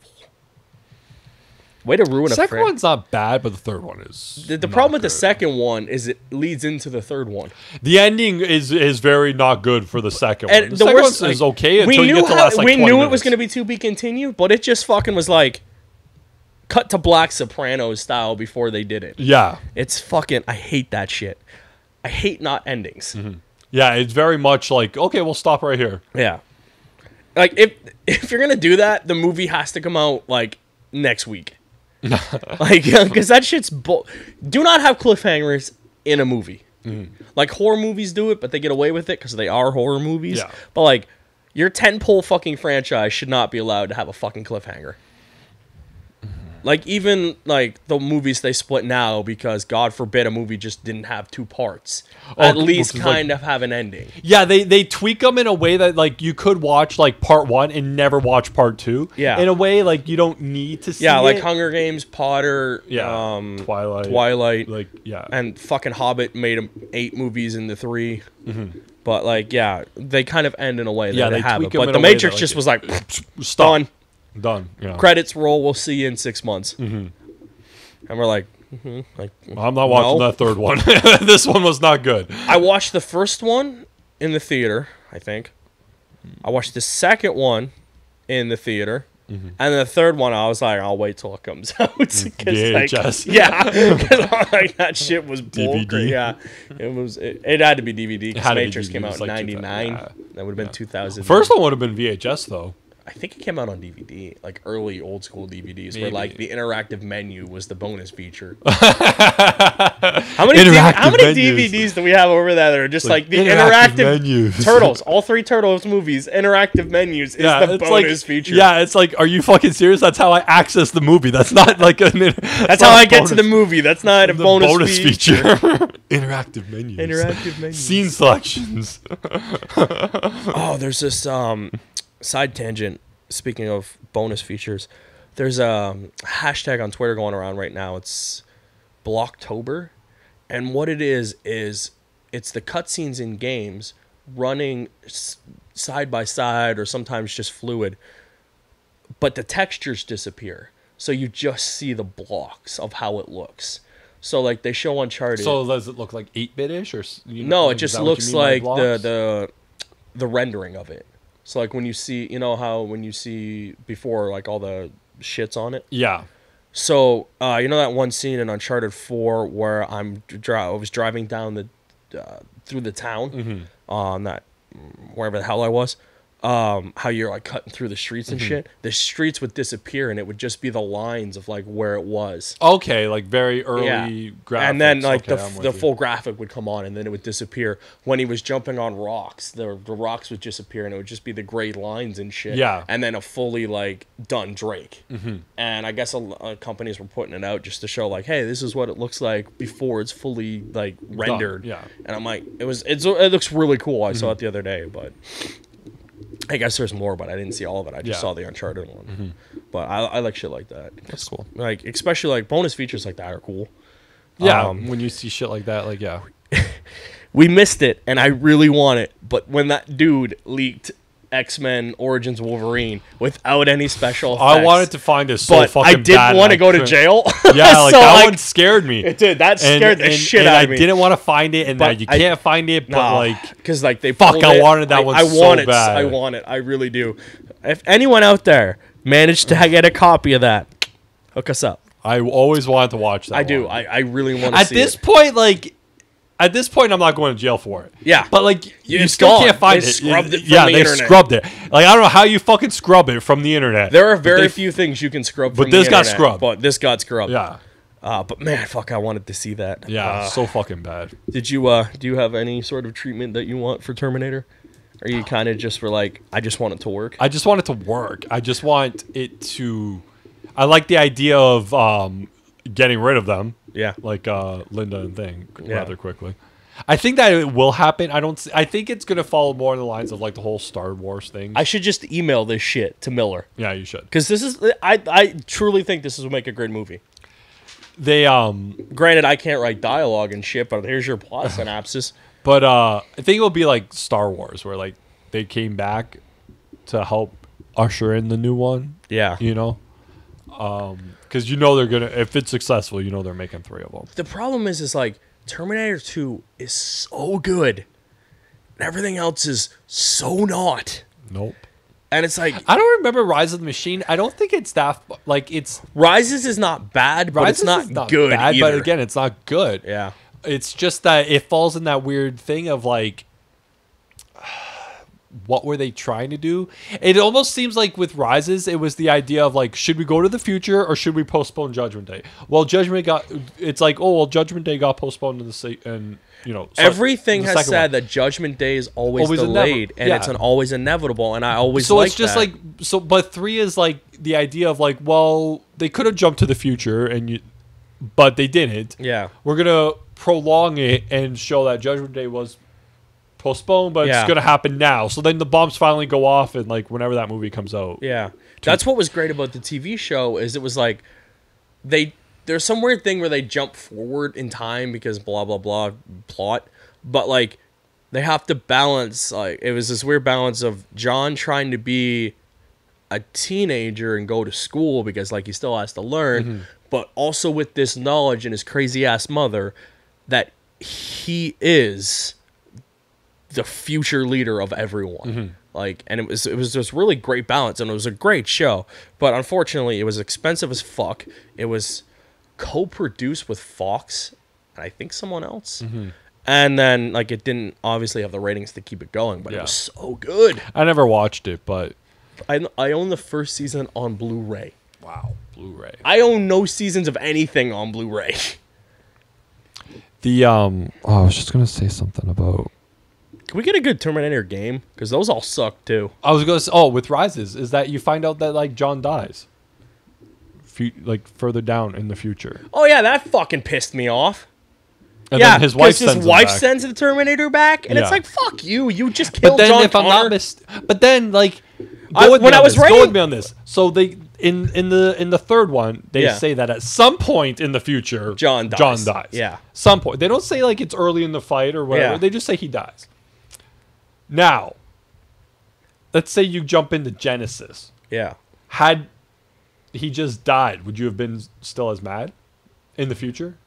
Way to ruin the second one's not bad, but the third one is the problem with the second one is it leads into the third one. The ending is very not good for the second one. The second worst, one is okay until you get to the last, like, 20 knew minutes. It was going to be to be continued, but it just fucking was like cut to Black Sopranos style before they did it. Yeah. It's fucking, I hate that shit. I hate not endings. Mm-hmm. Yeah, it's very much like, okay, we'll stop right here. Yeah. Like, if you're going to do that, the movie has to come out, like, next week. Like, because that shit's do not have cliffhangers in a movie. Like horror movies do it, but they get away with it because they are horror movies. Yeah. But like your tentpole fucking franchise should not be allowed to have a fucking cliffhanger. Like even like the movies they split now because God forbid a movie just didn't have two parts. At least kind of have an ending. Yeah, they tweak them in a way that like you could watch like part 1 and never watch part 2. Yeah. In a way like you don't need to see like it. Hunger Games, Potter, Twilight. Like and fucking Hobbit made 8 movies into 3. Mm-hmm. But like they kind of end in a way that they have it. But The Matrix just was like stop. Done. Yeah. Credits roll. We'll see you in 6 months. Mm-hmm. And we're like, I'm not watching that third one. This one was not good. I watched the first one in the theater, I think. I watched the second one in the theater. Mm-hmm. And the third one, I was like, I'll wait till it comes out. VHS. Because like, that shit was DVD. Yeah, it had to be DVD because Matrix came out in 99. That would have been 2000. First one would have been VHS, though. I think it came out on DVD, like early old school DVDs, where like the interactive menu was the bonus feature. How many DVDs do we have over there that are just like the interactive menus? Turtles, all 3 Turtles movies, interactive menus is the bonus feature. Yeah, it's like, are you fucking serious? That's how I access the movie. That's not like that's how I get to the movie. That's not a bonus feature. Interactive menus. Interactive menus. Scene selections. Oh, there's this side tangent. Speaking of bonus features, there's a hashtag on Twitter going around right now. It's Blocktober, and what it is it's the cutscenes in games running side by side or sometimes just fluid, but the textures disappear, so you just see the blocks of how it looks. So like they show Uncharted. So does it look like 8-bit-ish or no? It just looks like the rendering of it. So, like, when you see, you know how when you see before, like, all the shits on it? Yeah. So, you know that one scene in Uncharted 4 where I was driving down through the town on that, wherever the hell I was? How you're, like, cutting through the streets and shit? The streets would disappear, and it would just be the lines of, like, where it was. Okay, like, very early graphics. And then, like, the full graphic would come on, and then it would disappear. When he was jumping on rocks, the rocks would disappear, and it would just be the gray lines and shit. Yeah. And then a fully, like, done Drake. Mm-hmm. And I guess companies were putting it out just to show, like, hey, this is what it looks like before it's fully, like, rendered. Done. Yeah. And I'm like, it looks really cool. I saw it the other day, but I guess there's more, but I didn't see all of it. I just saw the Uncharted one. Mm-hmm. But I like shit like that. That's cool. Like, especially like bonus features like that are cool. Yeah, when you see shit like that, like, yeah. We missed it, and I really want it. But when that dude leaked X-Men Origins Wolverine without any special effects, I wanted to find it so fucking bad. I didn't want to go to jail. Yeah, like, so, that one scared me. It did. That scared the shit out of me. I didn't want to find it, and now you can't find it, but like... Because, like, they I wanted that one so bad. I want it. I really do. If anyone out there managed to get a copy of that, hook us up. I always wanted to watch that. I do. I really want to see it. At this point, I'm not going to jail for it. Yeah. But, like, you still can't find it. They scrubbed it from the internet. They scrubbed it. Like, I don't know how you fucking scrub it from the internet. There are very few things you can scrub from the internet. But this got scrubbed. But this got scrubbed. Yeah. But, man, fuck, I wanted to see that. Yeah, so fucking bad. Did you, do you have any sort of treatment that you want for Terminator? Or you kind of just were like, I just want it to work? I just want it to work. I just want it to... I like the idea of getting rid of them. Yeah. Like Linda and Thing rather quickly. I think that it will happen. I think it's going to follow more in the lines of like the whole Star Wars thing. I should just email this shit to Miller. Yeah, you should. Because this is... I truly think this will make a great movie. They Granted, I can't write dialogue and shit, but here's your plot synopsis. But I think it'll be like Star Wars, where like they came back to help usher in the new one. Yeah. You know? Because you know they're going to... If it's successful, you know they're making 3 of them. The problem is like... Terminator 2 is so good. And everything else is so not. Nope. And it's like... I don't remember Rise of the Machine. I don't think it's that... Like, it's... Rises is not bad, but it's not good bad, either. But again, it's not good. Yeah. It's just that it falls in that weird thing of, like... What were they trying to do? It almost seems like with Rises, it was the idea of like, should we go to the future or should we postpone Judgment Day? Well, Judgment got... It's like, oh, well, Judgment Day got postponed and you know... Everything has said that Judgment Day is always delayed and it's always inevitable, and I always so like it's just that. like... So, but 3 is like the idea of like, well, they could have jumped to the future, but they didn't. Yeah. We're going to prolong it and show that Judgment Day was... postponed, but it's going to happen now. So then the bombs finally go off, and like whenever that movie comes out. Yeah. That's what was great about the TV show, is it was like there's some weird thing where they jump forward in time because blah blah blah plot, but like they have to balance, like it was this weird balance of John trying to be a teenager and go to school because like he still has to learn, but also with this knowledge and his crazy ass mother that he is the future leader of everyone. Like, and it was just really great balance, and it was a great show, but unfortunately it was expensive as fuck. It was co-produced with Fox and I think someone else, and then like it didn't obviously have the ratings to keep it going, but it was so good. I never watched it, but I own the first season on Blu-ray. Wow. Blu-ray. I own no seasons of anything on Blu-ray. I was just gonna say something about... Can we get a good Terminator game? Because those all suck too. I was going to say, with Rises, is that you find out that, like, John dies. Like, further down in the future. Oh, yeah, that fucking pissed me off. And then his wife sends the Terminator back, and it's like, fuck you. You just killed John Connor. But then, like, go with me on this. So they... In the third one, they say that at some point in the future, John dies. Yeah. Some point. They don't say, like, it's early in the fight or whatever. Yeah. They just say he dies. Now, let's say you jump into Genesis. Yeah. Had he just died, would you have been still as mad in the future?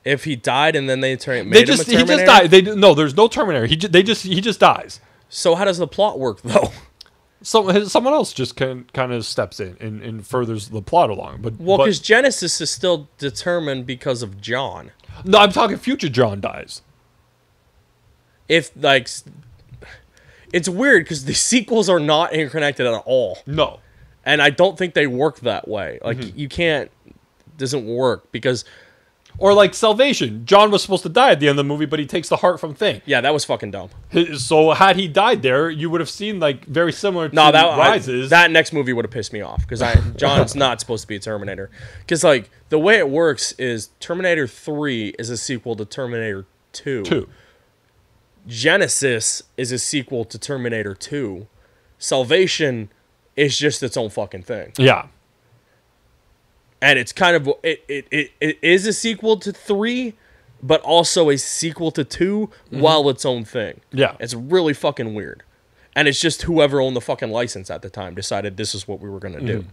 If he died and then they made him a Terminator? He just died. No, there's no Terminator. He just dies. So how does the plot work, though? So someone else just kind of steps in and furthers the plot along. Well, because Genesis is still determined because of John. No, I'm talking future John dies. If, like... It's weird because the sequels are not interconnected at all. No. And I don't think they work that way. Like, you can't... doesn't work because... Or like Salvation. John was supposed to die at the end of the movie, but he takes the heart from Thing. Yeah, that was fucking dumb. So had he died there, you would have seen like very similar to Rises. That next movie would have pissed me off because John's not supposed to be a Terminator. Because like the way it works is Terminator 3 is a sequel to Terminator 2. Genesis is a sequel to Terminator 2. Salvation is just its own fucking thing. Yeah. And it's kind of it is a sequel to 3, but also a sequel to 2 while its own thing. Yeah. It's really fucking weird. And it's just whoever owned the fucking license at the time decided this is what we were going to do.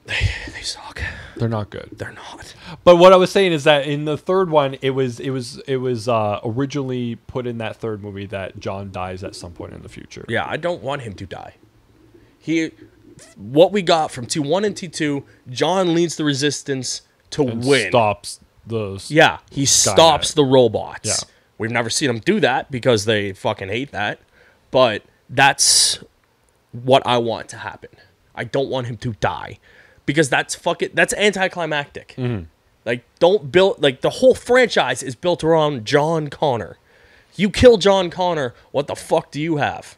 They suck. They're not good. They're not. But what I was saying is that in the third one, it was originally put in that third movie that John dies at some point in the future. Yeah, I don't want him to die. What we got from T1 and T2, John leads the resistance to win. Stops those. Yeah, he stops the robots. Yeah. We've never seen him do that because they fucking hate that. But that's what I want to happen. I don't want him to die. Because that's anticlimactic. Like, the whole franchise is built around John Connor. You kill John Connor, what the fuck do you have?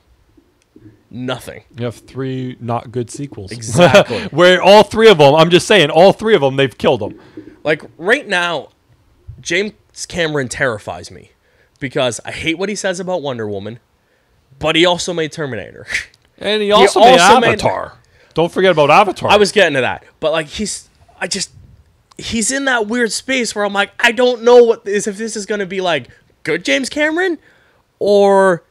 Nothing. You have 3 not good sequels. Exactly. Where all 3 of them, I'm just saying, all 3 of them, they've killed them. Like, right now, James Cameron terrifies me. Because I hate what he says about Wonder Woman, but he also made Terminator. And he also made Avatar. Don't forget about Avatar. I was getting to that. But, like, he's in that weird space where I'm like, I don't know if this is going to be, like, good James Cameron or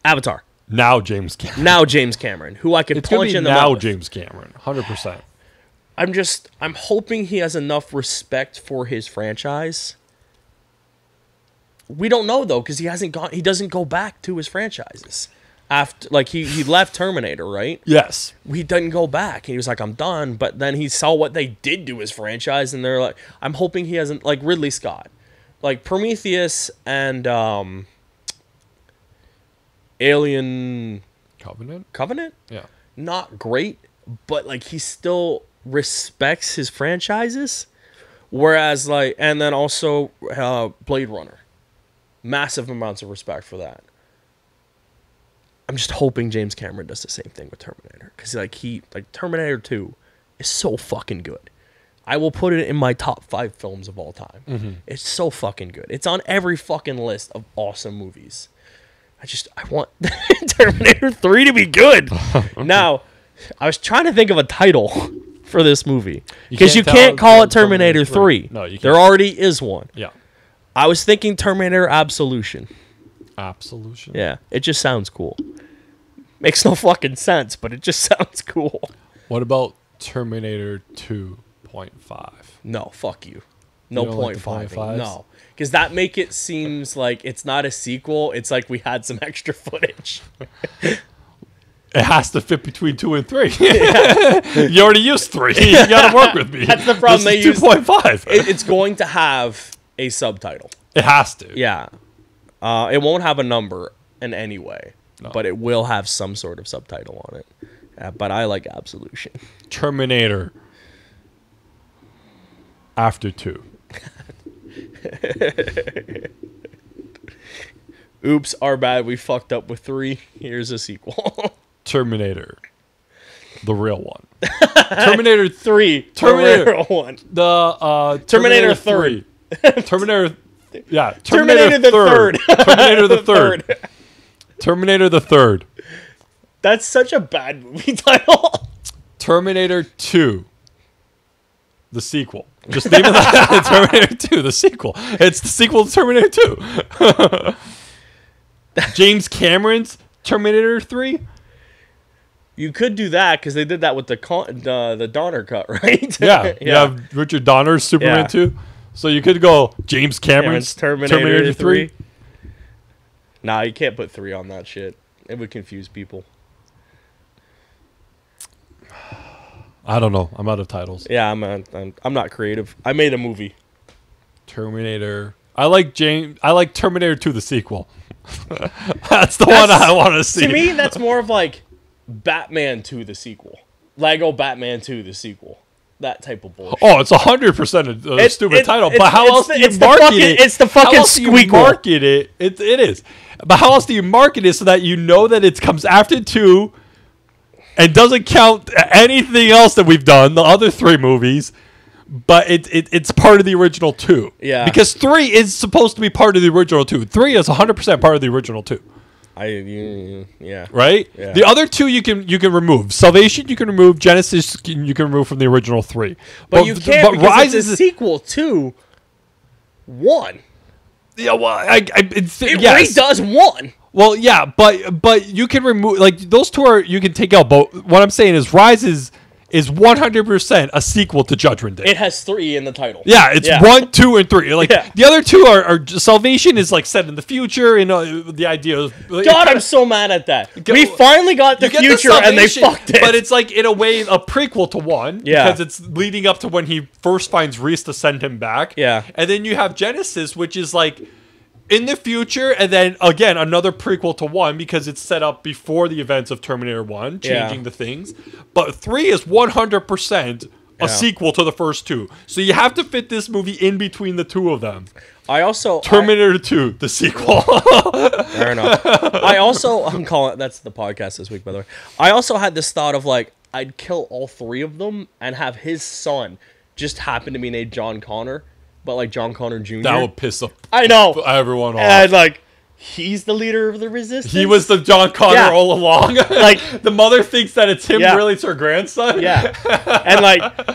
Avatar. Now James Cameron. Now James Cameron, who I could punch in the mouth. Now James Cameron, 100%. I'm hoping he has enough respect for his franchise. We don't know, though, because he doesn't go back to his franchises. After, like, he left Terminator, right? Yes. He didn't go back. He was like, I'm done. But then he saw what they did to his franchise, and they're like, I'm hoping he hasn't, like Ridley Scott. Like, Prometheus and Alien... Covenant? Yeah. Not great, but, like, he still respects his franchises. Whereas, like, and then also Blade Runner. Massive amounts of respect for that. I'm just hoping James Cameron does the same thing with Terminator. Because, like, Terminator 2 is so fucking good. I will put it in my top 5 films of all time. It's so fucking good. It's on every fucking list of awesome movies. I want Terminator 3 to be good. Now, I was trying to think of a title for this movie. Because you can't call it Terminator 3. No, you can't. There already is one. Yeah. I was thinking Terminator Absolution. Absolution? Yeah, it just sounds cool. Makes no fucking sense, but it just sounds cool. What about Terminator 2.5? No, fuck you. No like 0.5. No. Because that make it seems like it's not a sequel. It's like we had some extra footage. It has to fit between 2 and 3. You already used 3. You got to work with me. That's the problem. This is 2.5. It's going to have a subtitle. It has to. Yeah. It won't have a number in any way. No. But it will have some sort of subtitle on it. But I like Absolution. Terminator after 2. Oops, our bad. We fucked up with 3. Here's a sequel. Terminator. The real one. Terminator 3. Terminator the real one. The Terminator 3. Terminator. Yeah. Terminator the third. Terminator the third. Terminator the third. That's such a bad movie title. Terminator 2. The sequel. Just name it that. Terminator 2, the sequel. It's the sequel to Terminator 2. James Cameron's Terminator 3? You could do that because they did that with the Donner cut, right? Yeah. You have Richard Donner's Superman 2. So you could go James Cameron's Terminator 3. Nah, you can't put 3 on that shit. It would confuse people. I don't know. I'm out of titles. Yeah, I'm not creative. I made a movie. Terminator. I like Terminator 2, the sequel. That's the one I want to see. To me, that's more of like Batman 2, the sequel. Lego Batman 2, the sequel. That type of bullshit. Oh, it's 100% a stupid title. But how else do you market it? It's the fucking squeakle. Market it. It is. But how else do you market it so that you know that it comes after 2 and doesn't count anything else that we've done, the other 3 movies, but it's part of the original 2. Yeah. Because 3 is supposed to be part of the original 2. 3 is 100% part of the original 2. Yeah. Right? Yeah. The other two you can remove. Salvation you can remove. Genesis you can remove from the original 3. But you can't because Rise is a sequel to 1. Yeah, well, it really does 1. Well, yeah, but you can remove, like, those two you can take out. But what I'm saying is Rise is 100% a sequel to Judgment Day. It has 3 in the title. Yeah, it's 1, 2, and 3. Like the other two are Salvation is like set in the future, and the idea is God, I'm so mad at that. We finally got the future and they fucked it. But it's like in a way a prequel to 1 because it's leading up to when he first finds Reese to send him back. Yeah. And then you have Genesis, which is like in the future, and then again another prequel to 1 because it's set up before the events of Terminator 1, changing the things. But 3 is 100% a sequel to the first 2. So you have to fit this movie in between the two of them. Terminator 2, the sequel. Fair enough. I'm calling that's the podcast this week, by the way. I also had this thought of like I'd kill all 3 of them and have his son just happen to be named John Connor. But like John Connor Jr. That would piss everyone off. And like, he's the leader of the resistance. He was the John Connor all along. Like the mother thinks that it's him, really it's her grandson. Yeah.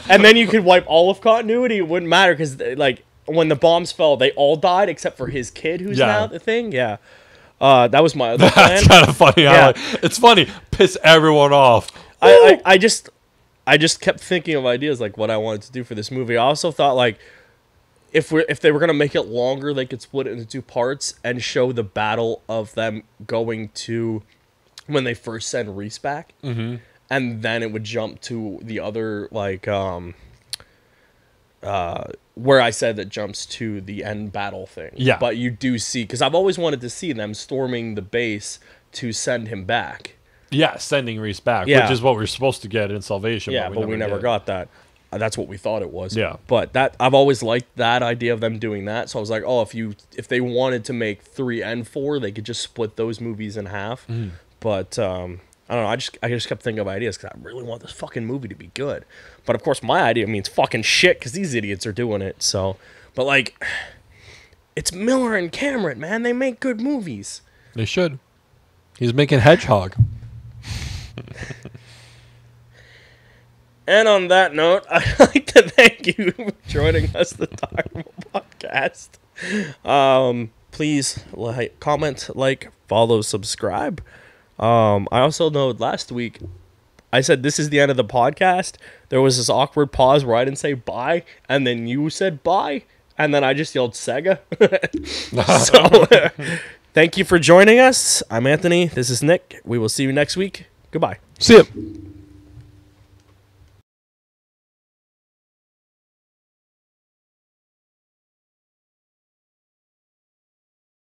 And then you could wipe all of continuity. It wouldn't matter because like when the bombs fell, they all died except for his kid who's now the thing. Yeah. That was my other plan. That's kind of funny. Yeah. It's funny. Piss everyone off. I just kept thinking of ideas like what I wanted to do for this movie. I also thought like if they were gonna make it longer, they could split it into 2 parts and show the battle of them going to when they first send Reese back, and then it would jump to the other like where I said that jumps to the end battle thing. Yeah, but you do see because I've always wanted to see them storming the base to send him back. Yeah, sending Reese back, which is what we're supposed to get in Salvation. Yeah, but we never got that. That's what we thought it was. Yeah. But that I've always liked that idea of them doing that. So I was like, oh, if they wanted to make 3 and 4, they could just split those movies in half. But I don't know. I just kept thinking of ideas because I really want this fucking movie to be good. But of course, my idea means fucking shit because these idiots are doing it. So, but like, it's Miller and Cameron, man. They make good movies. They should. He's making Hedgehog. And on that note, I'd like to thank you for joining us the TalkingBull podcast. Please comment, follow, subscribe. I also know last week I said this is the end of the podcast. There was this awkward pause where I didn't say bye, and then you said bye, and then I just yelled Sega. So thank you for joining us. I'm Anthony. This is Nick. We will see you next week. Goodbye. See ya.